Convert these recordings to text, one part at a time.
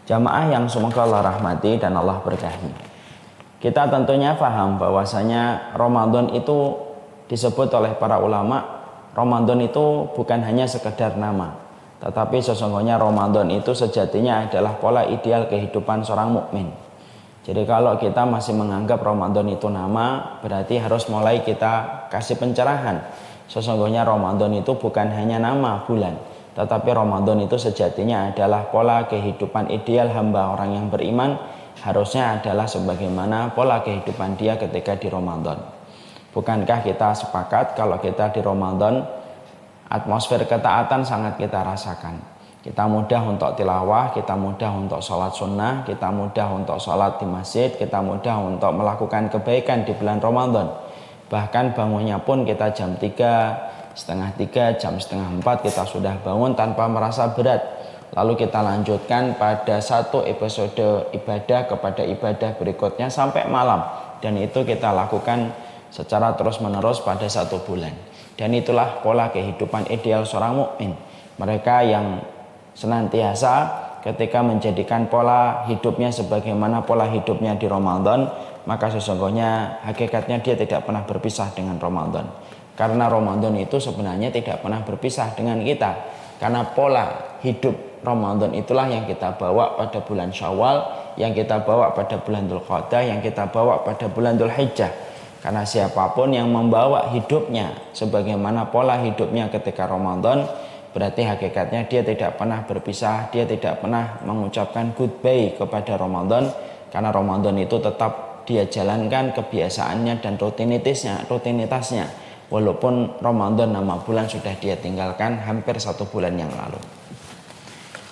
Jamaah yang semoga Allah rahmati dan Allah berkahi. Kita tentunya paham bahwasanya Ramadan itu disebut oleh para ulama, Ramadan itu bukan hanya sekedar nama, tetapi sesungguhnya Ramadan itu sejatinya adalah pola ideal kehidupan seorang mukmin. Jadi kalau kita masih menganggap Ramadan itu nama, berarti harus mulai kita kasih pencerahan. Sesungguhnya Ramadan itu bukan hanya nama bulan, tetapi Ramadan itu sejatinya adalah pola kehidupan ideal hamba orang yang beriman, harusnya adalah sebagaimana pola kehidupan dia ketika di Ramadan. Bukankah kita sepakat kalau kita di Ramadan atmosfer ketaatan sangat kita rasakan. Kita mudah untuk tilawah, kita mudah untuk sholat sunnah, kita mudah untuk sholat di masjid, kita mudah untuk melakukan kebaikan di bulan Ramadan. Bahkan bangunnya pun kita jam 3, setengah 3, jam setengah 4 kita sudah bangun tanpa merasa berat. Lalu kita lanjutkan pada satu episode ibadah kepada ibadah berikutnya sampai malam. Dan itu kita lakukan secara terus menerus pada satu bulan. Dan itulah pola kehidupan ideal seorang mukmin. Mereka yang senantiasa ketika menjadikan pola hidupnya sebagaimana pola hidupnya di Ramadan, maka sesungguhnya hakikatnya dia tidak pernah berpisah dengan Ramadan. Karena Ramadan itu sebenarnya tidak pernah berpisah dengan kita. Karena pola hidup Ramadan itulah yang kita bawa pada bulan Syawal, yang kita bawa pada bulan Dzulqa'dah, yang kita bawa pada bulan Dzulhijjah. Karena siapapun yang membawa hidupnya sebagaimana pola hidupnya ketika Ramadan, berarti hakikatnya dia tidak pernah berpisah, dia tidak pernah mengucapkan goodbye kepada Ramadan. Karena Ramadan itu tetap dia jalankan kebiasaannya dan rutinitasnya. Walaupun Ramadan nama bulan sudah dia tinggalkan hampir 1 bulan yang lalu.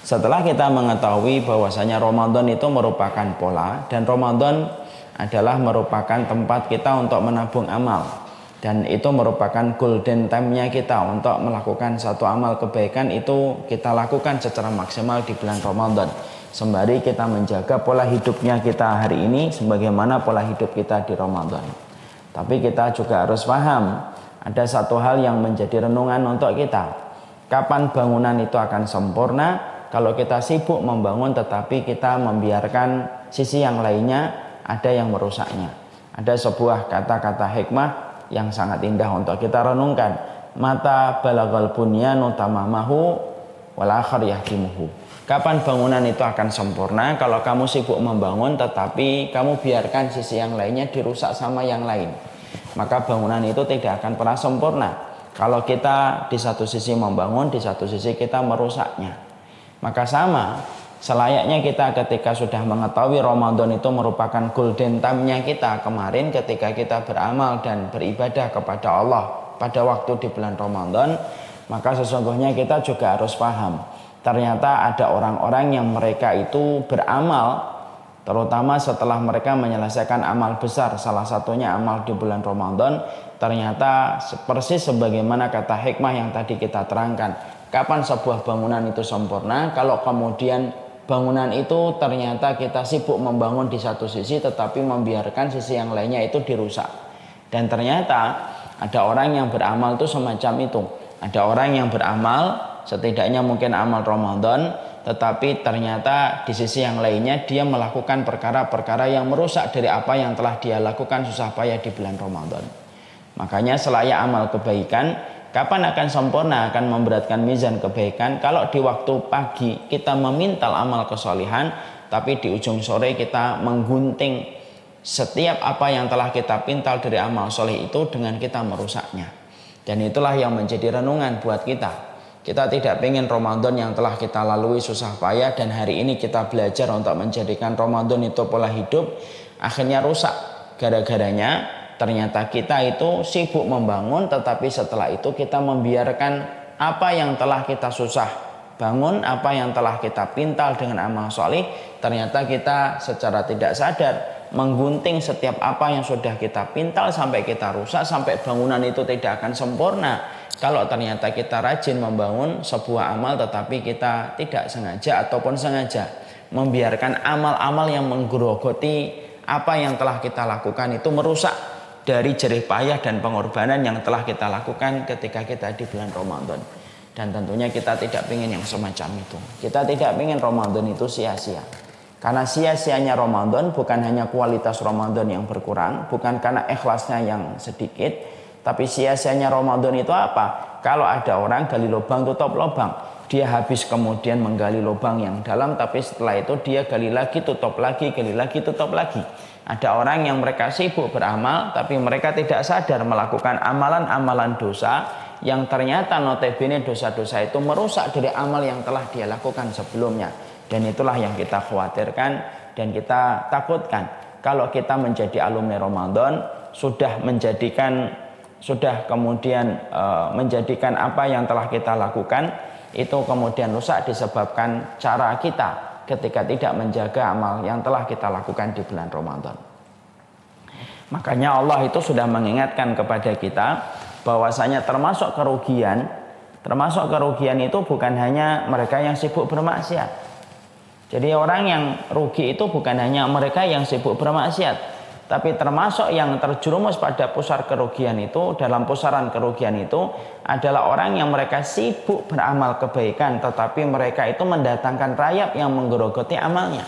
Setelah kita mengetahui bahwasanya Ramadan itu merupakan pola, dan Ramadan adalah merupakan tempat kita untuk menabung amal, dan itu merupakan golden time-nya kita untuk melakukan satu amal kebaikan, itu kita lakukan secara maksimal di bulan Ramadan, sembari kita menjaga pola hidupnya kita hari ini sebagaimana pola hidup kita di Ramadan. Tapi kita juga harus paham, ada satu hal yang menjadi renungan untuk kita. Kapan bangunan itu akan sempurna? Kalau kita sibuk membangun tetapi kita membiarkan sisi yang lainnya ada yang merusaknya. Ada sebuah kata-kata hikmah yang sangat indah untuk kita renungkan. Mata balagal bunyanu tamamahu wal akhar yahdimuhu. Kapan bangunan itu akan sempurna? Kalau kamu sibuk membangun tetapi kamu biarkan sisi yang lainnya dirusak sama yang lain, maka bangunan itu tidak akan pernah sempurna. Kalau kita di satu sisi membangun, di satu sisi kita merusaknya. Maka sama selayaknya kita ketika sudah mengetahui Ramadan itu merupakan golden time-nya kita kemarin ketika kita beramal dan beribadah kepada Allah pada waktu di bulan Ramadan, maka sesungguhnya kita juga harus paham. Ternyata ada orang-orang yang mereka itu beramal, terutama setelah mereka menyelesaikan amal besar, salah satunya amal di bulan Ramadan, ternyata persis sebagaimana kata hikmah yang tadi kita terangkan. Kapan sebuah bangunan itu sempurna? Kalau kemudian bangunan itu ternyata kita sibuk membangun di satu sisi tetapi membiarkan sisi yang lainnya itu dirusak. Dan ternyata ada orang yang beramal itu semacam itu. Ada orang yang beramal, setidaknya mungkin amal Ramadan, tetapi ternyata di sisi yang lainnya dia melakukan perkara-perkara yang merusak dari apa yang telah dia lakukan susah payah di bulan Ramadan. Makanya selayak amal kebaikan, kapan akan sempurna, akan memberatkan mizan kebaikan? Kalau di waktu pagi kita memintal amal kesolihan, tapi di ujung sore kita menggunting setiap apa yang telah kita pintal dari amal soleh itu dengan kita merusaknya. Dan itulah yang menjadi renungan buat kita. Kita tidak ingin Ramadan yang telah kita lalui susah payah dan hari ini kita belajar untuk menjadikan Ramadan itu pola hidup, akhirnya rusak. Gara-garanya ternyata kita itu sibuk membangun, tetapi setelah itu kita membiarkan apa yang telah kita susah bangun, apa yang telah kita pintal dengan amal soleh, ternyata kita secara tidak sadar menggunting setiap apa yang sudah kita pintal sampai kita rusak, sampai bangunan itu tidak akan sempurna. Kalau ternyata kita rajin membangun sebuah amal tetapi kita tidak sengaja ataupun sengaja membiarkan amal-amal yang menggerogoti apa yang telah kita lakukan itu merusak dari jerih payah dan pengorbanan yang telah kita lakukan ketika kita di bulan Ramadan. Dan tentunya kita tidak ingin yang semacam itu. Kita tidak ingin Ramadan itu sia-sia. Karena sia-sianya Ramadan bukan hanya kualitas Ramadan yang berkurang, bukan karena ikhlasnya yang sedikit, tapi sia-sianya Ramadan itu apa? Kalau ada orang gali lubang tutup lubang, dia habis kemudian menggali lubang yang dalam, tapi setelah itu dia gali lagi, tutup lagi, gali lagi, tutup lagi. Ada orang yang mereka sibuk beramal, tapi mereka tidak sadar melakukan amalan-amalan dosa yang ternyata notabene dosa-dosa itu merusak dari amal yang telah dia lakukan sebelumnya. Dan itulah yang kita khawatirkan dan kita takutkan. Kalau kita menjadi alumni Ramadan, sudah kemudian menjadikan apa yang telah kita lakukan itu kemudian rusak disebabkan cara kita ketika tidak menjaga amal yang telah kita lakukan di bulan Ramadan. Makanya Allah itu sudah mengingatkan kepada kita bahwasanya termasuk kerugian itu bukan hanya mereka yang sibuk bermaksiat. Jadi orang yang rugi itu bukan hanya mereka yang sibuk bermaksiat, tapi termasuk yang terjerumus pada pusaran kerugian itu, dalam pusaran kerugian itu adalah orang yang mereka sibuk beramal kebaikan, tetapi mereka itu mendatangkan rayap yang menggerogoti amalnya.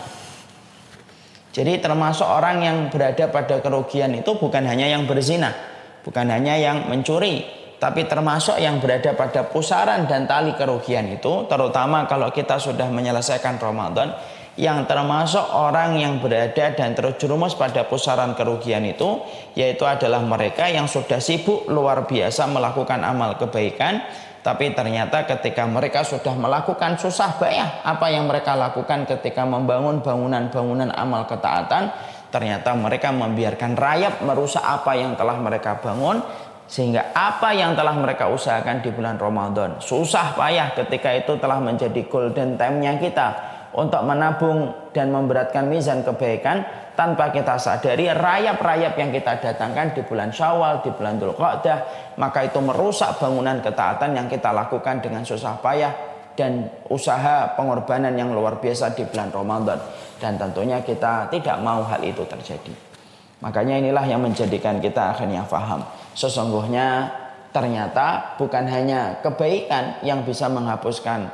Jadi termasuk orang yang berada pada kerugian itu bukan hanya yang berzina, bukan hanya yang mencuri, tapi termasuk yang berada pada pusaran dan tali kerugian itu, terutama kalau kita sudah menyelesaikan Ramadan, yang termasuk orang yang berada dan terjerumus pada pusaran kerugian itu, yaitu adalah mereka yang sudah sibuk luar biasa melakukan amal kebaikan, tapi ternyata ketika mereka sudah melakukan susah payah apa yang mereka lakukan ketika membangun bangunan-bangunan amal ketaatan, ternyata mereka membiarkan rayap merusak apa yang telah mereka bangun, sehingga apa yang telah mereka usahakan di bulan Ramadan susah payah ketika itu telah menjadi golden time-nya kita untuk menabung dan memberatkan mizan kebaikan, tanpa kita sadari rayap-rayap yang kita datangkan di bulan Syawal, di bulan Dzulqa'dah, maka itu merusak bangunan ketaatan yang kita lakukan dengan susah payah dan usaha pengorbanan yang luar biasa di bulan Ramadan. Dan tentunya kita tidak mau hal itu terjadi. Makanya inilah yang menjadikan kita akhirnya faham, sesungguhnya ternyata bukan hanya kebaikan yang bisa menghapuskan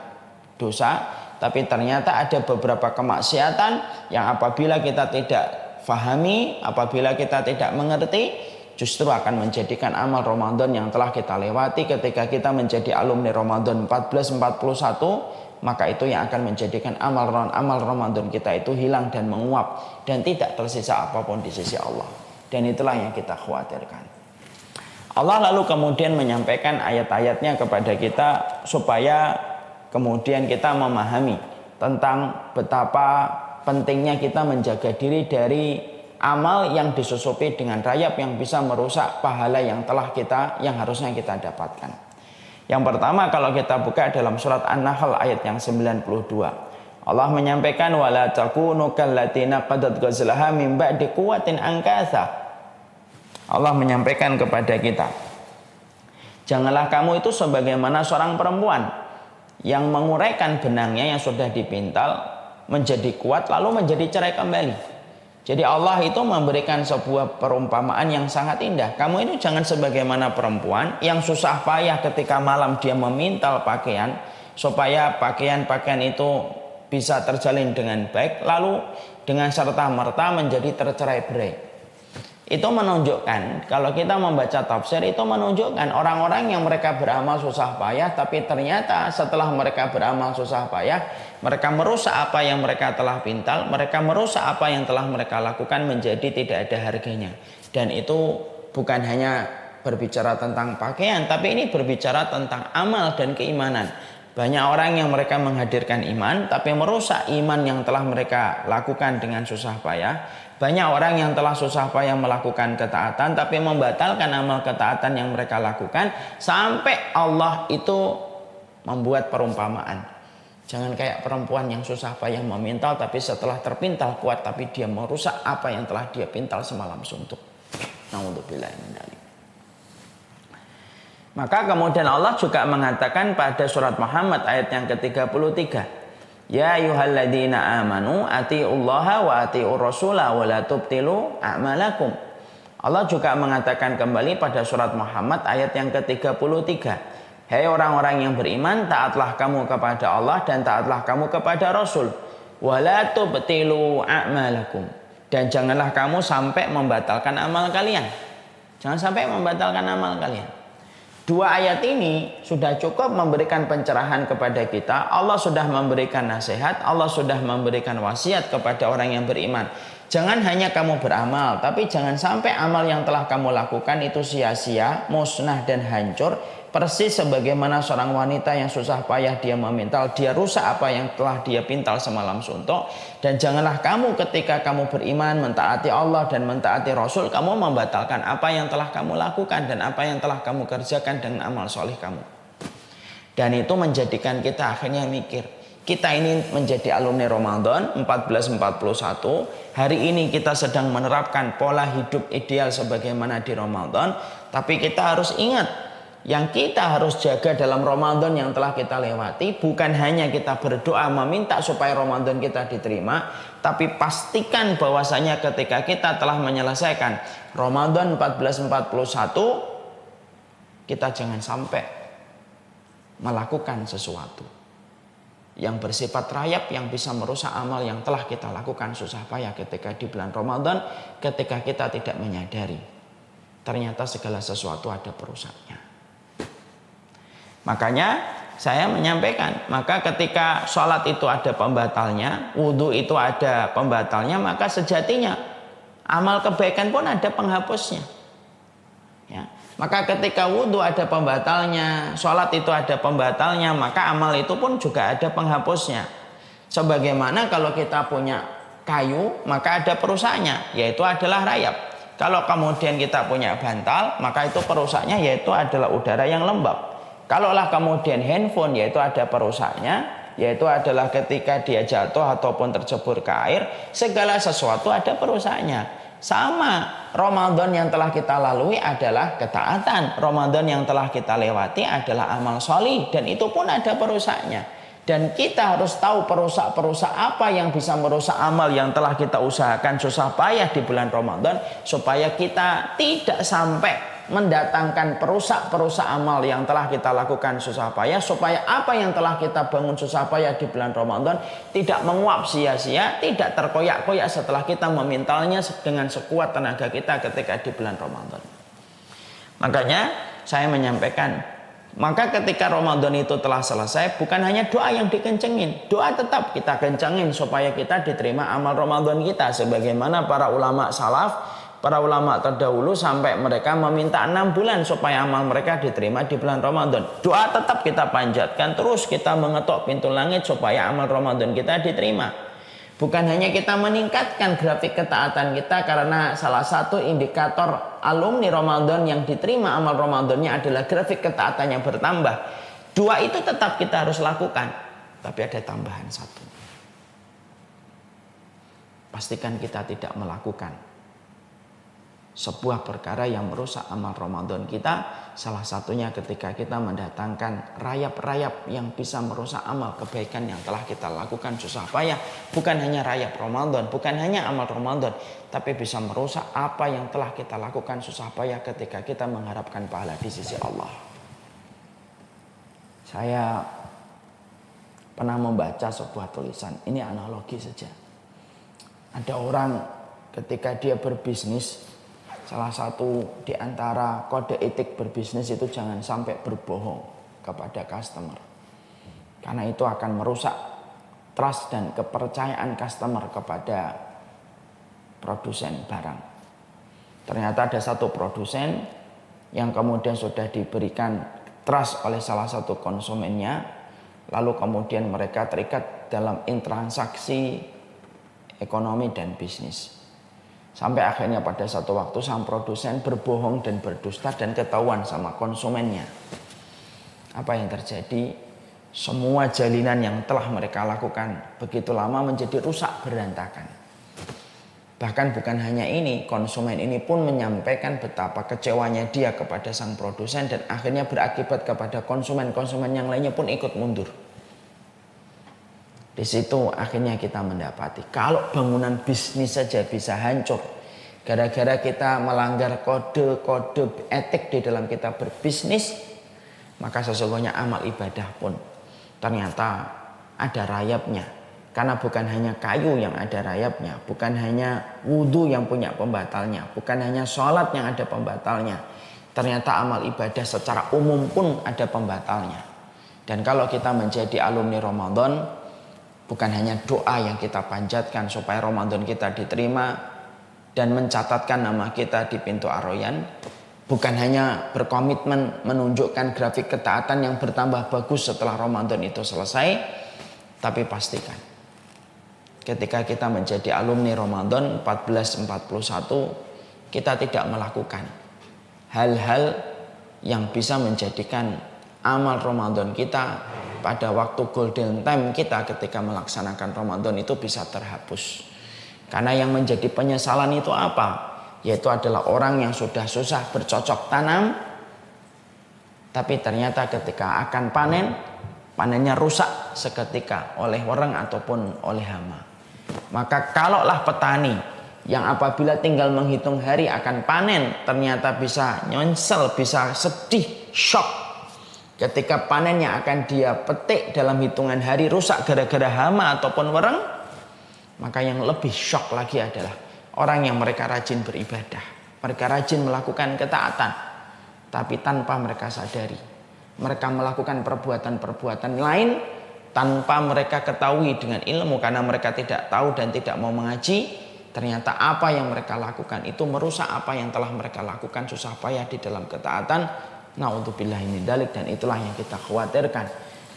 dosa, tapi ternyata ada beberapa kemaksiatan yang apabila kita tidak fahami, apabila kita tidak mengerti, justru akan menjadikan amal Ramadan yang telah kita lewati ketika kita menjadi alumni Ramadan 1441, maka itu yang akan menjadikan amal Ramadan kita itu hilang dan menguap dan tidak tersisa apapun di sisi Allah. Dan itulah yang kita khawatirkan. Allah lalu kemudian menyampaikan ayat-ayatnya kepada kita supaya kemudian kita memahami tentang betapa pentingnya kita menjaga diri dari amal yang disusupi dengan rayap yang bisa merusak pahala yang harusnya kita dapatkan. Yang pertama, kalau kita buka dalam surat An-Nahl ayat yang 92, Allah menyampaikan wala takunu kallatina qadat ghazlaha min ba'di quwwatin ankatha. Allah menyampaikan kepada kita, janganlah kamu itu sebagaimana seorang perempuan yang menguraikan benangnya yang sudah dipintal menjadi kuat lalu menjadi cerai kembali. Jadi Allah itu memberikan sebuah perumpamaan yang sangat indah. Kamu itu jangan sebagaimana perempuan yang susah payah ketika malam dia memintal pakaian supaya pakaian-pakaian itu bisa terjalin dengan baik, lalu dengan serta-merta menjadi tercerai-berai. Itu menunjukkan, kalau kita membaca tafsir, itu menunjukkan orang-orang yang mereka beramal susah payah, tapi ternyata setelah mereka beramal susah payah, mereka merusak apa yang mereka telah pintal, mereka merusak apa yang telah mereka lakukan menjadi tidak ada harganya. Dan itu bukan hanya berbicara tentang pakaian, tapi ini berbicara tentang amal dan keimanan. Banyak orang yang mereka menghadirkan iman, tapi merusak iman yang telah mereka lakukan dengan susah payah. Banyak orang yang telah susah payah melakukan ketaatan, tapi membatalkan amal ketaatan yang mereka lakukan, sampai Allah itu membuat perumpamaan. Jangan kayak perempuan yang susah payah memintal, tapi setelah terpintal kuat, tapi dia merusak apa yang telah dia pintal semalam suntuk. Naudzubillah min dzalik. Maka kemudian Allah juga mengatakan pada surat Muhammad ayat yang ke-33, ya ayyuhalladzina amanu atiullaha wa atiur rasula wa la tubtilu a'malakum. Allah juga mengatakan kembali pada surat Muhammad ayat yang ke-33, Hai orang-orang yang beriman, taatlah kamu kepada Allah dan taatlah kamu kepada Rasul. Wala tubtilu a'malakum. Dan janganlah kamu sampai membatalkan amal kalian. Jangan sampai membatalkan amal kalian. Dua ayat ini sudah cukup memberikan pencerahan kepada kita. Allah sudah memberikan nasihat, Allah sudah memberikan wasiat kepada orang yang beriman. Jangan hanya kamu beramal, tapi jangan sampai amal yang telah kamu lakukan itu sia-sia, musnah dan hancur. Persis sebagaimana seorang wanita yang susah payah dia memintal, dia rusak apa yang telah dia pintal semalam suntuk. Dan janganlah kamu ketika kamu beriman, mentaati Allah dan mentaati Rasul, kamu membatalkan apa yang telah kamu lakukan dan apa yang telah kamu kerjakan dengan amal soleh kamu. Dan itu menjadikan kita akhirnya mikir, kita ini menjadi alumni Ramadan 1441. Hari ini kita sedang menerapkan pola hidup ideal sebagaimana di Ramadan. Tapi kita harus ingat, yang kita harus jaga dalam Ramadan yang telah kita lewati bukan hanya kita berdoa meminta supaya Ramadan kita diterima, tapi pastikan bahwasanya ketika kita telah menyelesaikan Ramadan 1441, kita jangan sampai melakukan sesuatu yang bersifat rayap yang bisa merusak amal yang telah kita lakukan susah payah ketika di bulan Ramadan, ketika kita tidak menyadari ternyata segala sesuatu ada perusaknya. Makanya saya menyampaikan, maka ketika sholat itu ada pembatalnya, wudhu itu ada pembatalnya, maka sejatinya amal kebaikan pun ada penghapusnya. Ya. Maka ketika wudhu ada pembatalnya, sholat itu ada pembatalnya, maka amal itu pun juga ada penghapusnya. Sebagaimana kalau kita punya kayu, maka ada perusaknya, yaitu adalah rayap. Kalau kemudian kita punya bantal, maka itu perusaknya yaitu adalah udara yang lembab. Kalaulah kemudian handphone, yaitu ada perusaknya, yaitu adalah ketika dia jatuh ataupun tercebur ke air, segala sesuatu ada perusaknya. Sama, Ramadan yang telah kita lalui adalah ketaatan. Ramadan yang telah kita lewati adalah amal sholih, dan itu pun ada perusaknya. Dan kita harus tahu perusak-perusak apa yang bisa merusak amal yang telah kita usahakan susah payah di bulan Ramadan, supaya kita tidak sampai mendatangkan perusak-perusak amal yang telah kita lakukan susah payah, supaya apa yang telah kita bangun susah payah di bulan Ramadan tidak menguap sia-sia, tidak terkoyak-koyak setelah kita memintalnya dengan sekuat tenaga kita ketika di bulan Ramadan. Makanya saya menyampaikan, maka ketika Ramadan itu telah selesai, bukan hanya doa yang dikencengin, doa tetap kita kencengin supaya kita diterima amal Ramadan kita, sebagaimana para ulama salaf, para ulama terdahulu sampai mereka meminta 6 bulan supaya amal mereka diterima di bulan Ramadan. Doa tetap kita panjatkan, terus kita mengetuk pintu langit supaya amal Ramadan kita diterima. Bukan hanya kita meningkatkan grafik ketaatan kita, karena salah satu indikator alumni Ramadan yang diterima amal Ramadannya adalah grafik ketaatannya bertambah. Dua itu tetap kita harus lakukan, tapi ada tambahan satu. Pastikan kita tidak melakukan sebuah perkara yang merusak amal Ramadan kita. Salah satunya ketika kita mendatangkan rayap-rayap yang bisa merusak amal kebaikan yang telah kita lakukan susah payah. Bukan hanya rayap Ramadan, bukan hanya amal Ramadan, tapi bisa merusak apa yang telah kita lakukan susah payah ketika kita mengharapkan pahala di sisi Allah. Saya pernah membaca sebuah tulisan, ini analogi saja. Ada orang ketika dia berbisnis, salah satu di antara kode etik berbisnis itu jangan sampai berbohong kepada customer. Karena itu akan merusak trust dan kepercayaan customer kepada produsen barang. Ternyata ada satu produsen yang kemudian sudah diberikan trust oleh salah satu konsumennya, lalu kemudian mereka terikat dalam intransaksi ekonomi dan bisnis. Sampai akhirnya pada satu waktu sang produsen berbohong dan berdusta dan ketahuan sama konsumennya. Apa yang terjadi? Semua jalinan yang telah mereka lakukan begitu lama menjadi rusak berantakan. Bahkan bukan hanya ini, konsumen ini pun menyampaikan betapa kecewanya dia kepada sang produsen, dan akhirnya berakibat kepada konsumen-konsumen yang lainnya pun ikut mundur. Di situ akhirnya kita mendapati kalau bangunan bisnis saja bisa hancur gara-gara kita melanggar kode-kode etik di dalam kita berbisnis, maka sesungguhnya amal ibadah pun ternyata ada rayapnya. Karena bukan hanya kayu yang ada rayapnya, bukan hanya wudhu yang punya pembatalnya, bukan hanya sholat yang ada pembatalnya. Ternyata amal ibadah secara umum pun ada pembatalnya. Dan kalau kita menjadi alumni Ramadan, bukan hanya doa yang kita panjatkan supaya Ramadan kita diterima dan mencatatkan nama kita di pintu Ar-Rayyan, bukan hanya berkomitmen menunjukkan grafik ketaatan yang bertambah bagus setelah Ramadan itu selesai, tapi pastikan ketika kita menjadi alumni Ramadan 1441, kita tidak melakukan hal-hal yang bisa menjadikan amal Ramadan kita pada waktu golden time kita ketika melaksanakan Ramadan itu bisa terhapus. Karena yang menjadi penyesalan itu apa? Yaitu adalah orang yang sudah susah bercocok tanam, tapi ternyata ketika akan panen, panennya rusak seketika oleh orang ataupun oleh hama. Maka kalaulah petani yang apabila tinggal menghitung hari akan panen ternyata bisa nyonsel, bisa sedih, shock ketika panen yang akan dia petik dalam hitungan hari rusak gara-gara hama ataupun wereng, maka yang lebih shock lagi adalah orang yang mereka rajin beribadah, mereka rajin melakukan ketaatan, tapi tanpa mereka sadari mereka melakukan perbuatan-perbuatan lain tanpa mereka ketahui dengan ilmu, karena mereka tidak tahu dan tidak mau mengaji. Ternyata apa yang mereka lakukan itu merusak apa yang telah mereka lakukan susah payah di dalam ketaatan. Na'udzubillahi min dzalik. Dan itulah yang kita khawatirkan.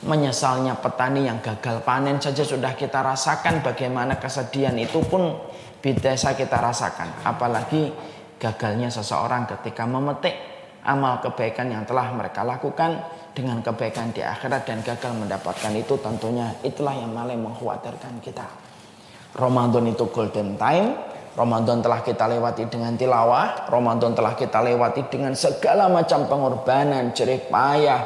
Menyesalnya petani yang gagal panen saja sudah kita rasakan, bagaimana kesedihan itu pun biasa kita rasakan. Apalagi gagalnya seseorang ketika memetik amal kebaikan yang telah mereka lakukan dengan kebaikan di akhirat dan gagal mendapatkan itu, tentunya itulah yang malah mengkhawatirkan kita. Ramadan itu golden time, Ramadan telah kita lewati dengan tilawah, Ramadan telah kita lewati dengan segala macam pengorbanan, jerih payah,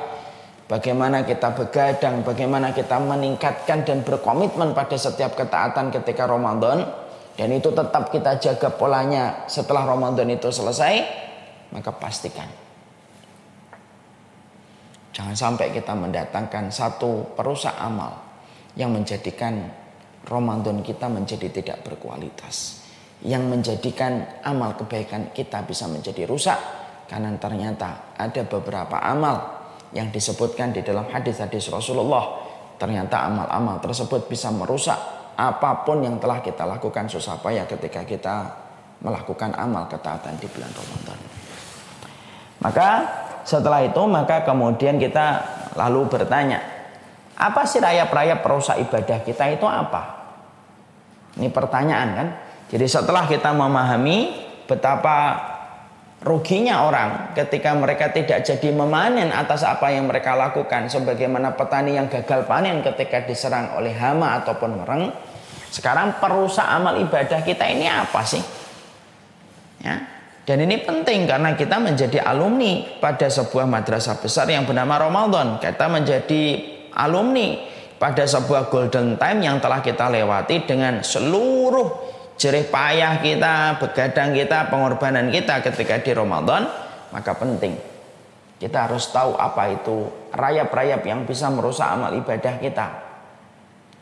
bagaimana kita begadang, bagaimana kita meningkatkan dan berkomitmen pada setiap ketaatan ketika Ramadan, dan itu tetap kita jaga polanya setelah Ramadan itu selesai. Maka pastikan jangan sampai kita mendatangkan satu perusak amal yang menjadikan Ramadan kita menjadi tidak berkualitas, yang menjadikan amal kebaikan kita bisa menjadi rusak. Karena ternyata ada beberapa amal yang disebutkan di dalam hadis-hadis Rasulullah, ternyata amal-amal tersebut bisa merusak apapun yang telah kita lakukan susah payah ketika kita melakukan amal ketaatan di bulan Ramadan. Maka setelah itu maka kemudian kita lalu bertanya, apa sih rayap-rayap perusak ibadah kita itu apa? Ini pertanyaan kan. Jadi setelah kita memahami betapa ruginya orang ketika mereka tidak jadi memanen atas apa yang mereka lakukan, sebagaimana petani yang gagal panen ketika diserang oleh hama ataupun wereng, sekarang perusak amal ibadah kita ini apa sih? Ya. Dan ini penting karena kita menjadi alumni pada sebuah madrasah besar yang bernama Ramadan. Kita menjadi alumni pada sebuah golden time yang telah kita lewati dengan seluruh jerih payah kita, begadang kita, pengorbanan kita ketika di Ramadan. Maka penting kita harus tahu apa itu rayap-rayap yang bisa merusak amal ibadah kita,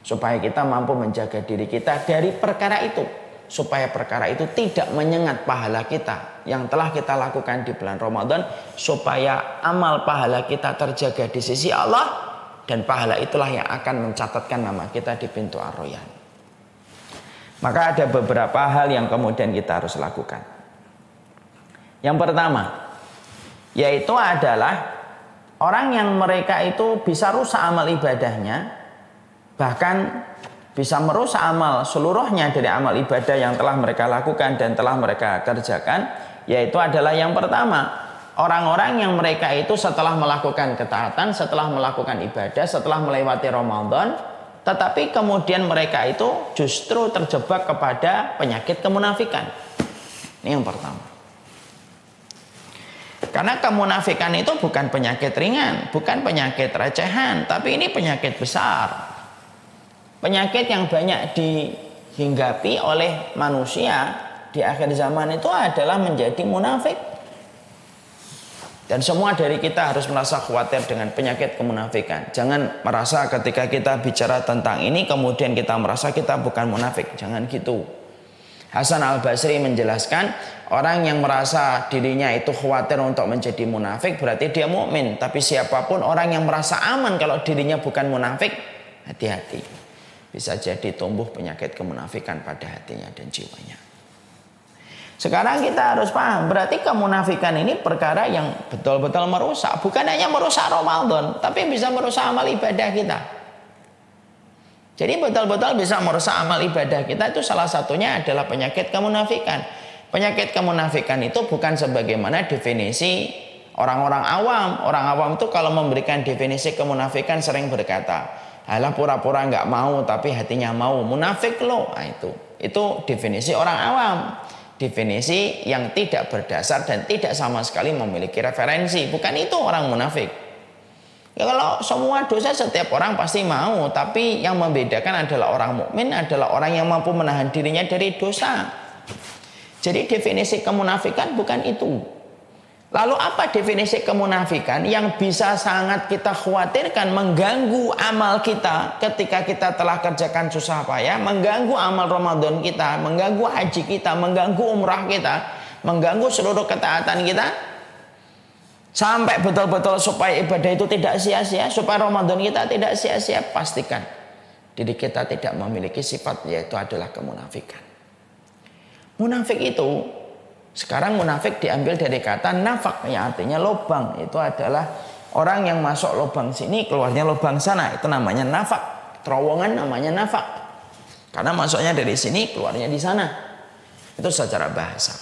supaya kita mampu menjaga diri kita dari perkara itu, supaya perkara itu tidak menyengat pahala kita yang telah kita lakukan di bulan Ramadan, supaya amal pahala kita terjaga di sisi Allah, dan pahala itulah yang akan mencatatkan nama kita di pintu Ar-Rayyan. Maka ada beberapa hal yang kemudian kita harus lakukan. Yang pertama, yaitu adalah orang yang mereka itu bisa rusak amal ibadahnya, bahkan bisa merusak amal seluruhnya dari amal ibadah yang telah mereka lakukan dan telah mereka kerjakan, yaitu adalah yang pertama, orang-orang yang mereka itu setelah melakukan ketaatan, setelah melakukan ibadah, setelah melewati Ramadan, tetapi kemudian mereka itu justru terjebak kepada penyakit kemunafikan. Ini yang pertama. Karena kemunafikan itu bukan penyakit ringan, bukan penyakit recehan, tapi ini penyakit besar. Penyakit yang banyak dihinggapi oleh manusia di akhir zaman itu adalah menjadi munafik. Dan semua dari kita harus merasa khawatir dengan penyakit kemunafikan. Jangan merasa ketika kita bicara tentang ini kemudian kita merasa kita bukan munafik. Jangan gitu. Hasan Al-Basri menjelaskan, orang yang merasa dirinya itu khawatir untuk menjadi munafik berarti dia mukmin. Tapi siapapun orang yang merasa aman kalau dirinya bukan munafik, hati-hati. Bisa jadi tumbuh penyakit kemunafikan pada hatinya dan jiwanya. Sekarang kita harus paham, berarti kemunafikan ini perkara yang betul-betul merusak. Bukan hanya merusak Ramadan, tapi bisa merusak amal ibadah kita. Jadi betul-betul bisa merusak amal ibadah kita. Itu salah satunya adalah penyakit kemunafikan. Penyakit kemunafikan itu bukan sebagaimana definisi orang-orang awam. Orang awam itu kalau memberikan definisi kemunafikan sering berkata, alah pura-pura nggak mau tapi hatinya mau, munafik loh. Nah, itu definisi orang awam. Definisi yang tidak berdasar dan tidak sama sekali memiliki referensi. Bukan itu orang munafik. Ya, kalau semua dosa setiap orang pasti mau, tapi yang membedakan adalah orang mukmin adalah orang yang mampu menahan dirinya dari dosa. Jadi definisi kemunafikan bukan itu. Lalu apa definisi kemunafikan yang bisa sangat kita khawatirkan mengganggu amal kita ketika kita telah kerjakan susah payah, mengganggu amal Ramadan kita, mengganggu haji kita, mengganggu umrah kita, mengganggu seluruh ketaatan kita, sampai betul-betul supaya ibadah itu tidak sia-sia, supaya Ramadan kita tidak sia-sia. Pastikan diri kita tidak memiliki sifat, yaitu adalah kemunafikan. Munafik itu, sekarang munafik diambil dari kata nafak, yang artinya lubang. Itu adalah orang yang masuk lubang sini, keluarnya lubang sana. Itu namanya nafak. Terowongan namanya nafak. Karena masuknya dari sini, keluarnya di sana. Itu secara bahasa.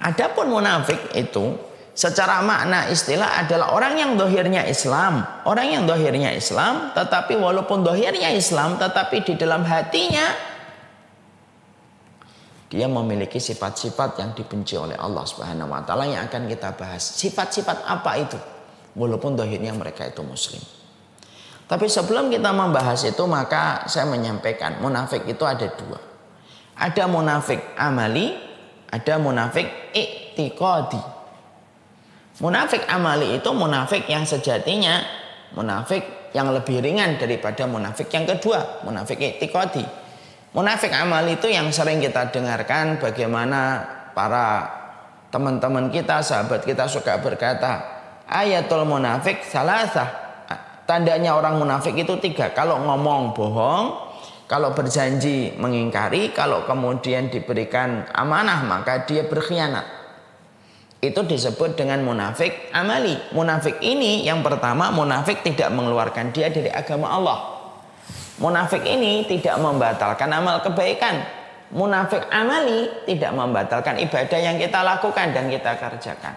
Adapun munafik itu secara makna istilah adalah orang yang dohirnya Islam. Orang yang dohirnya Islam, tetapi walaupun dohirnya Islam, tetapi di dalam hatinya dia memiliki sifat-sifat yang dibenci oleh Allah Subhanahu wa taala yang akan kita bahas. Sifat-sifat apa itu? Walaupun dohirnya mereka itu muslim. Tapi sebelum kita membahas itu, maka saya menyampaikan munafik itu ada dua. Ada munafik amali, ada munafik i'tiqadi. Munafik amali itu munafik yang sejatinya munafik yang lebih ringan daripada munafik yang kedua, munafik i'tiqadi. Munafik amal itu yang sering kita dengarkan, bagaimana para teman-teman kita, sahabat kita suka berkata, ayatul munafik salasah. Tandanya orang munafik itu tiga. Kalau ngomong bohong, kalau berjanji mengingkari, kalau kemudian diberikan amanah maka dia berkhianat. Itu disebut dengan munafik amali. Munafik ini yang pertama, munafik tidak mengeluarkan dia dari agama Allah. Munafik ini tidak membatalkan amal kebaikan. Munafik amali tidak membatalkan ibadah yang kita lakukan dan kita kerjakan.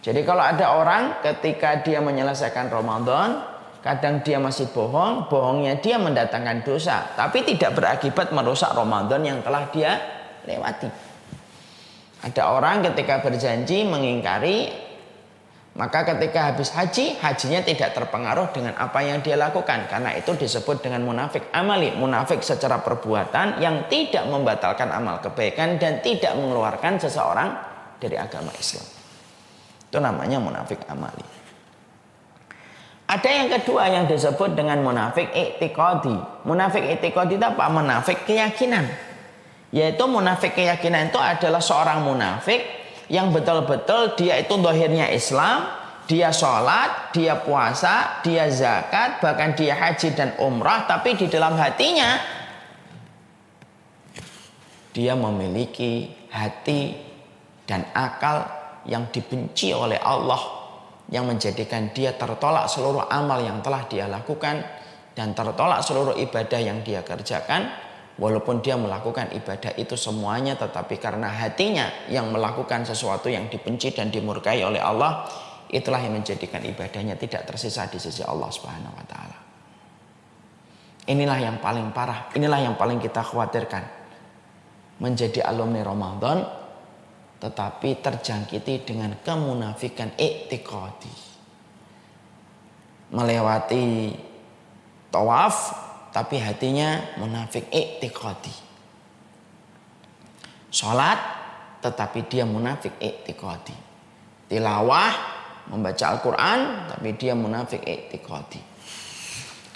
Jadi kalau ada orang ketika dia menyelesaikan Ramadan, kadang dia masih bohong, bohongnya dia mendatangkan dosa, tapi tidak berakibat merusak Ramadan yang telah dia lewati. Ada orang ketika berjanji mengingkari, maka ketika habis haji, hajinya tidak terpengaruh dengan apa yang dia lakukan. Karena itu disebut dengan munafik amali. Munafik secara perbuatan yang tidak membatalkan amal kebaikan dan tidak mengeluarkan seseorang dari agama Islam. Itu namanya munafik amali. Ada yang kedua yang disebut dengan munafik i'tiqadi. Munafik i'tiqadi itu apa? Munafik keyakinan. Yaitu munafik keyakinan itu adalah seorang munafik yang betul-betul dia itu dohirnya Islam, dia sholat, dia puasa, dia zakat, bahkan dia haji dan umrah, tapi di dalam hatinya dia memiliki hati dan akal yang dibenci oleh Allah, yang menjadikan dia tertolak seluruh amal yang telah dia lakukan dan tertolak seluruh ibadah yang dia kerjakan. Walaupun dia melakukan ibadah itu semuanya, tetapi karena hatinya yang melakukan sesuatu yang dibenci dan dimurkai oleh Allah, itulah yang menjadikan ibadahnya tidak tersisa di sisi Allah Subhanahu wa taala. Inilah yang paling parah, inilah yang paling kita khawatirkan. Menjadi alumni Ramadan tetapi terjangkiti dengan kemunafikan i'tiqadi. Melewati tawaf tapi hatinya munafik i'tiqadi. Sholat tetapi dia munafik i'tiqadi. tilawah, membaca Al-Quran, tapi dia munafik i'tiqadi.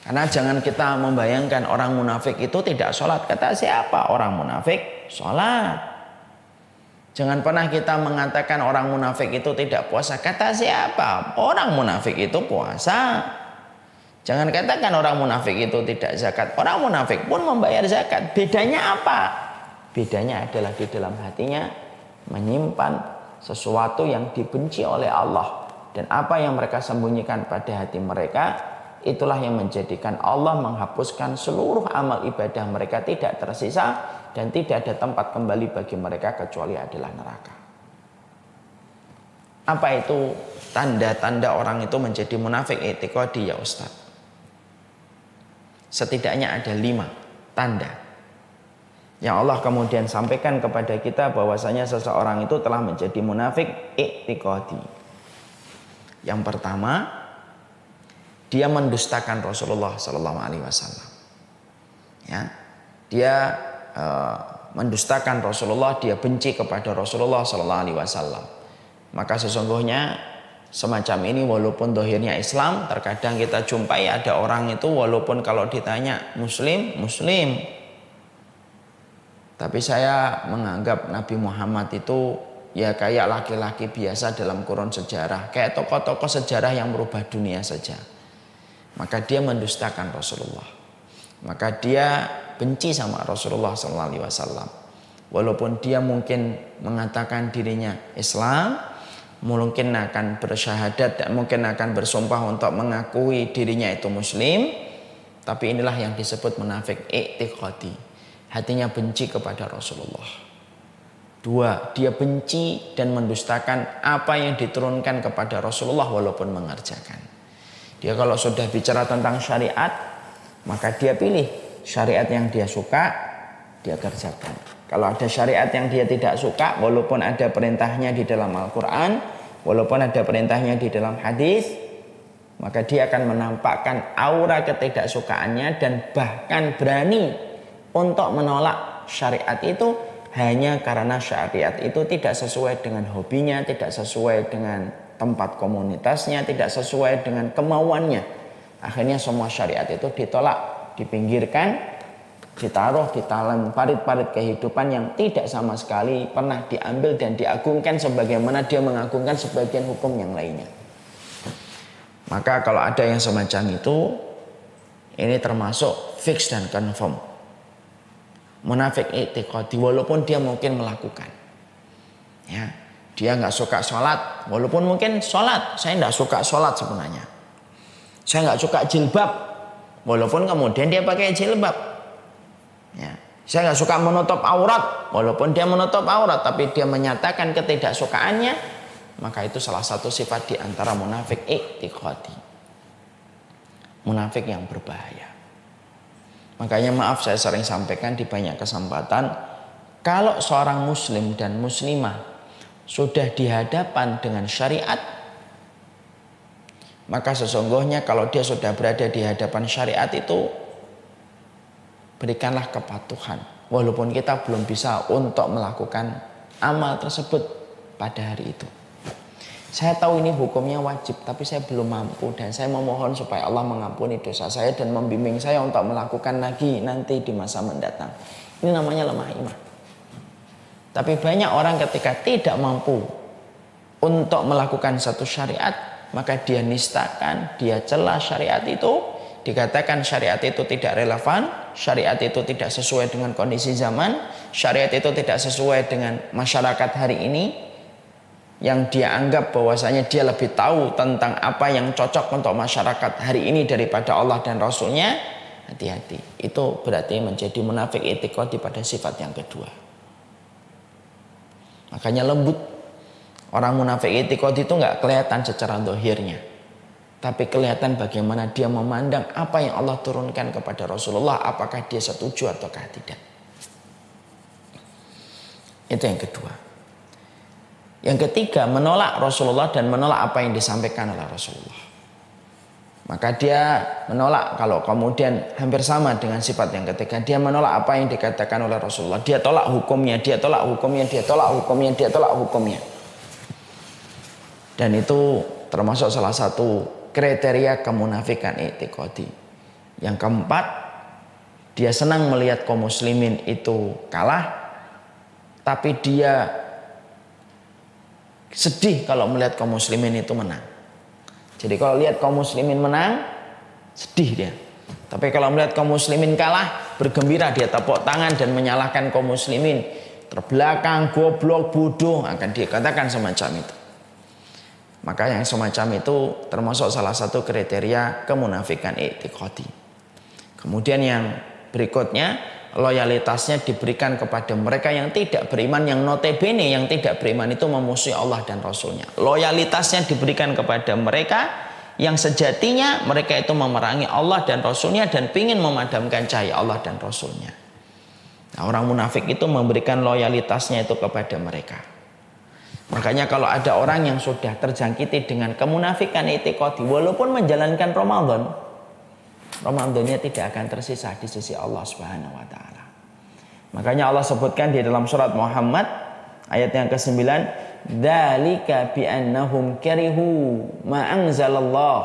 Karena jangan kita membayangkan orang munafik itu tidak sholat. Kata siapa? Orang munafik sholat. Jangan pernah kita mengatakan orang munafik itu tidak puasa. Kata siapa? Orang munafik itu puasa. Jangan katakan orang munafik itu tidak zakat. Orang munafik pun membayar zakat. Bedanya apa? Bedanya adalah di dalam hatinya menyimpan sesuatu yang dibenci oleh Allah. Dan apa yang mereka sembunyikan pada hati mereka, itulah yang menjadikan Allah menghapuskan seluruh amal ibadah mereka, tidak tersisa dan tidak ada tempat kembali bagi mereka kecuali adalah neraka. Apa itu tanda-tanda orang itu menjadi munafik i'tiqadi ya Ustaz? Setidaknya ada 5 tanda yang Allah kemudian sampaikan kepada kita bahwasanya seseorang itu telah menjadi munafik i'tiqadi. Yang pertama, dia mendustakan Rasulullah Sallallahu Alaihi Wasallam. Ya, dia mendustakan Rasulullah, dia benci kepada Rasulullah Sallallahu Alaihi Wasallam. Maka sesungguhnya semacam ini walaupun dohirnya Islam, terkadang kita jumpai ada orang itu walaupun kalau ditanya Muslim, tapi saya menganggap Nabi Muhammad itu ya kayak laki-laki biasa dalam kurun sejarah, kayak tokoh-tokoh sejarah yang merubah dunia saja. Maka dia mendustakan Rasulullah. Maka dia benci sama Rasulullah SAW. Walaupun dia mungkin mengatakan dirinya Islam, mungkin akan bersyahadat dan mungkin akan bersumpah untuk mengakui dirinya itu Muslim, tapi inilah yang disebut munafik i'tiqadi. Hatinya benci kepada Rasulullah. 2, dia benci dan mendustakan apa yang diturunkan kepada Rasulullah walaupun mengerjakan. Dia kalau sudah bicara tentang syariat, maka dia pilih syariat yang dia suka, dia kerjakan. Kalau ada syariat yang dia tidak suka, walaupun ada perintahnya di dalam Al-Quran, walaupun ada perintahnya di dalam hadis, maka dia akan menampakkan aura ketidaksukaannya dan bahkan berani untuk menolak syariat itu hanya karena syariat itu tidak sesuai dengan hobinya, tidak sesuai dengan tempat komunitasnya, tidak sesuai dengan kemauannya. Akhirnya semua syariat itu ditolak, dipinggirkan, ditaruh di dalam parit-parit kehidupan yang tidak sama sekali pernah diambil dan diagungkan sebagaimana dia mengagungkan sebagian hukum yang lainnya. Maka kalau ada yang semacam itu, ini termasuk fix dan confirm munafik i'tiqadi, walaupun dia mungkin melakukan. Ya, dia nggak suka sholat, walaupun mungkin sholat, saya nggak suka sholat sebenarnya. Saya nggak suka jilbab, walaupun kemudian dia pakai jilbab. Ya, saya nggak suka menutup aurat, walaupun dia menutup aurat, tapi dia menyatakan ketidaksukaannya, maka itu salah satu sifat di antara munafik i'tiqadi. Munafik yang berbahaya. Makanya maaf saya sering sampaikan di banyak kesempatan, kalau seorang muslim dan muslimah sudah di hadapan dengan syariat, maka sesungguhnya kalau dia sudah berada di hadapan syariat itu, berikanlah kepatuhan. Walaupun kita belum bisa untuk melakukan amal tersebut pada hari itu. Saya tahu ini hukumnya wajib, tapi saya belum mampu dan saya memohon supaya Allah mengampuni dosa saya dan membimbing saya untuk melakukan lagi nanti di masa mendatang. Ini namanya lemah iman. Tapi banyak orang ketika tidak mampu untuk melakukan satu syariat, maka dia nistakan, dia celah syariat itu, dikatakan syariat itu tidak relevan, syariat itu tidak sesuai dengan kondisi zaman, syariat itu tidak sesuai dengan masyarakat hari ini, yang dia anggap bahwasanya dia lebih tahu tentang apa yang cocok untuk masyarakat hari ini daripada Allah dan Rasulnya. Hati-hati, itu berarti menjadi munafik i'tiqadi pada sifat yang kedua. Makanya lembut. Orang munafik i'tiqadi itu nggak kelihatan secara zahirnya, tapi kelihatan bagaimana dia memandang apa yang Allah turunkan kepada Rasulullah, apakah dia setuju ataukah tidak. Itu yang kedua. Yang ketiga, menolak Rasulullah dan menolak apa yang disampaikan oleh Rasulullah. Maka dia menolak, kalau kemudian hampir sama dengan sifat yang ketiga, dia menolak apa yang dikatakan oleh Rasulullah. Dia tolak hukumnya, dia tolak hukumnya, dia tolak hukumnya, dia tolak hukumnya. Dan itu termasuk salah satu kriteria kemunafikan i'tiqadi. Yang keempat, dia senang melihat kaum muslimin itu kalah, tapi dia sedih kalau melihat kaum muslimin itu menang. Jadi kalau lihat kaum muslimin menang, sedih dia. Tapi kalau melihat kaum muslimin kalah, bergembira, dia tepuk tangan dan menyalahkan kaum muslimin. Terbelakang, goblok, bodoh, akan dikatakan semacam itu. Maka yang semacam itu termasuk salah satu kriteria kemunafikan i'tiqadi. Kemudian yang berikutnya, loyalitasnya diberikan kepada mereka yang tidak beriman, yang notabene yang tidak beriman itu memusuhi Allah dan Rasulnya. Loyalitasnya diberikan kepada mereka yang sejatinya mereka itu memerangi Allah dan Rasulnya dan ingin memadamkan cahaya Allah dan Rasulnya. Nah, orang munafik itu memberikan loyalitasnya itu kepada mereka. Makanya kalau ada orang yang sudah terjangkiti dengan kemunafikan i'tiqadi, walaupun menjalankan Ramadannya tidak akan tersisa di sisi Allah Subhanahu wa taala. Makanya Allah sebutkan di dalam surat Muhammad ayat yang ke-9, "Dzalika bi annahum karihu ma anzalallah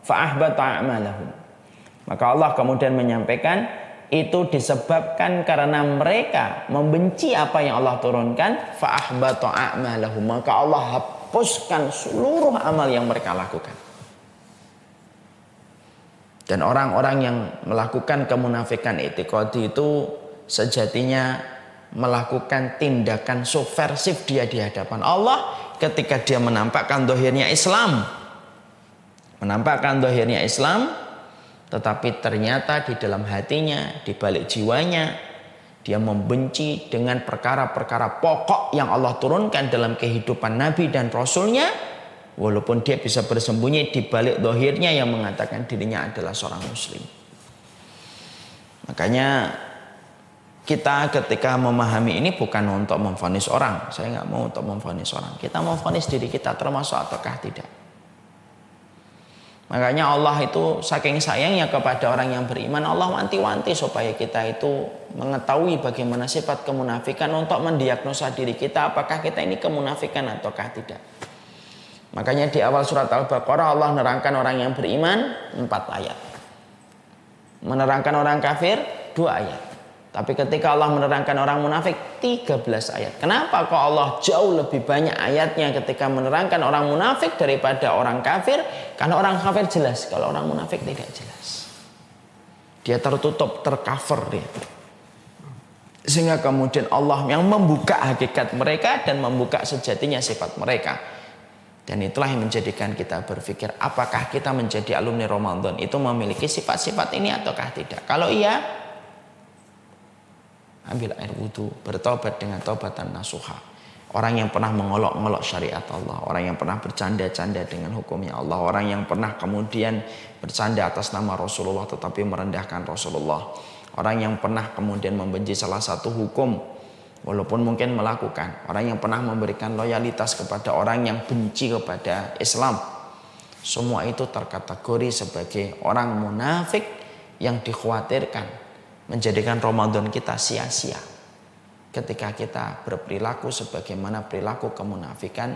fa ahbata a'malahum." Maka Allah kemudian menyampaikan itu disebabkan karena mereka membenci apa yang Allah turunkan, fa ahbata a'malahum, maka Allah hapuskan seluruh amal yang mereka lakukan. Dan orang-orang yang melakukan kemunafikan i'tiqadi itu sejatinya melakukan tindakan subversif dia di hadapan Allah ketika dia menampakkan zahirnya Islam. Menampakkan zahirnya Islam, tetapi ternyata di dalam hatinya, di balik jiwanya, dia membenci dengan perkara-perkara pokok yang Allah turunkan dalam kehidupan Nabi dan Rasulnya. Walaupun dia bisa bersembunyi di balik zahirnya yang mengatakan dirinya adalah seorang muslim. Makanya kita ketika memahami ini bukan untuk memvonis orang. Saya nggak mau untuk memvonis orang. Kita memvonis diri kita termasuk ataukah tidak. Makanya Allah itu saking sayangnya kepada orang yang beriman, Allah wanti-wanti supaya kita itu mengetahui bagaimana sifat kemunafikan untuk mendiagnosa diri kita apakah kita ini kemunafikan ataukah tidak. Makanya di awal surat Al-Baqarah Allah menerangkan orang yang beriman 4 ayat. Menerangkan orang kafir 2 ayat. Tapi ketika Allah menerangkan orang munafik 13 ayat. Kenapa kok Allah jauh lebih banyak ayatnya ketika menerangkan orang munafik daripada orang kafir? Karena orang kafir jelas, kalau orang munafik tidak jelas. Dia tertutup, tercover dia. Sehingga kemudian Allah yang membuka hakikat mereka dan membuka sejatinya sifat mereka. Dan itulah yang menjadikan kita berpikir apakah kita menjadi alumni Ramadan itu memiliki sifat-sifat ini ataukah tidak. Kalau iya, ambil air wudhu, bertobat dengan taubatan nasuha. Orang yang pernah mengolok-olok syariat Allah, orang yang pernah bercanda-canda dengan hukumnya Allah, orang yang pernah kemudian bercanda atas nama Rasulullah tetapi merendahkan Rasulullah, orang yang pernah kemudian membenci salah satu hukum walaupun mungkin melakukan, orang yang pernah memberikan loyalitas kepada orang yang benci kepada Islam, semua itu terkategori sebagai orang munafik yang dikhawatirkan menjadikan Ramadan kita sia-sia ketika kita berperilaku sebagaimana perilaku kemunafikan,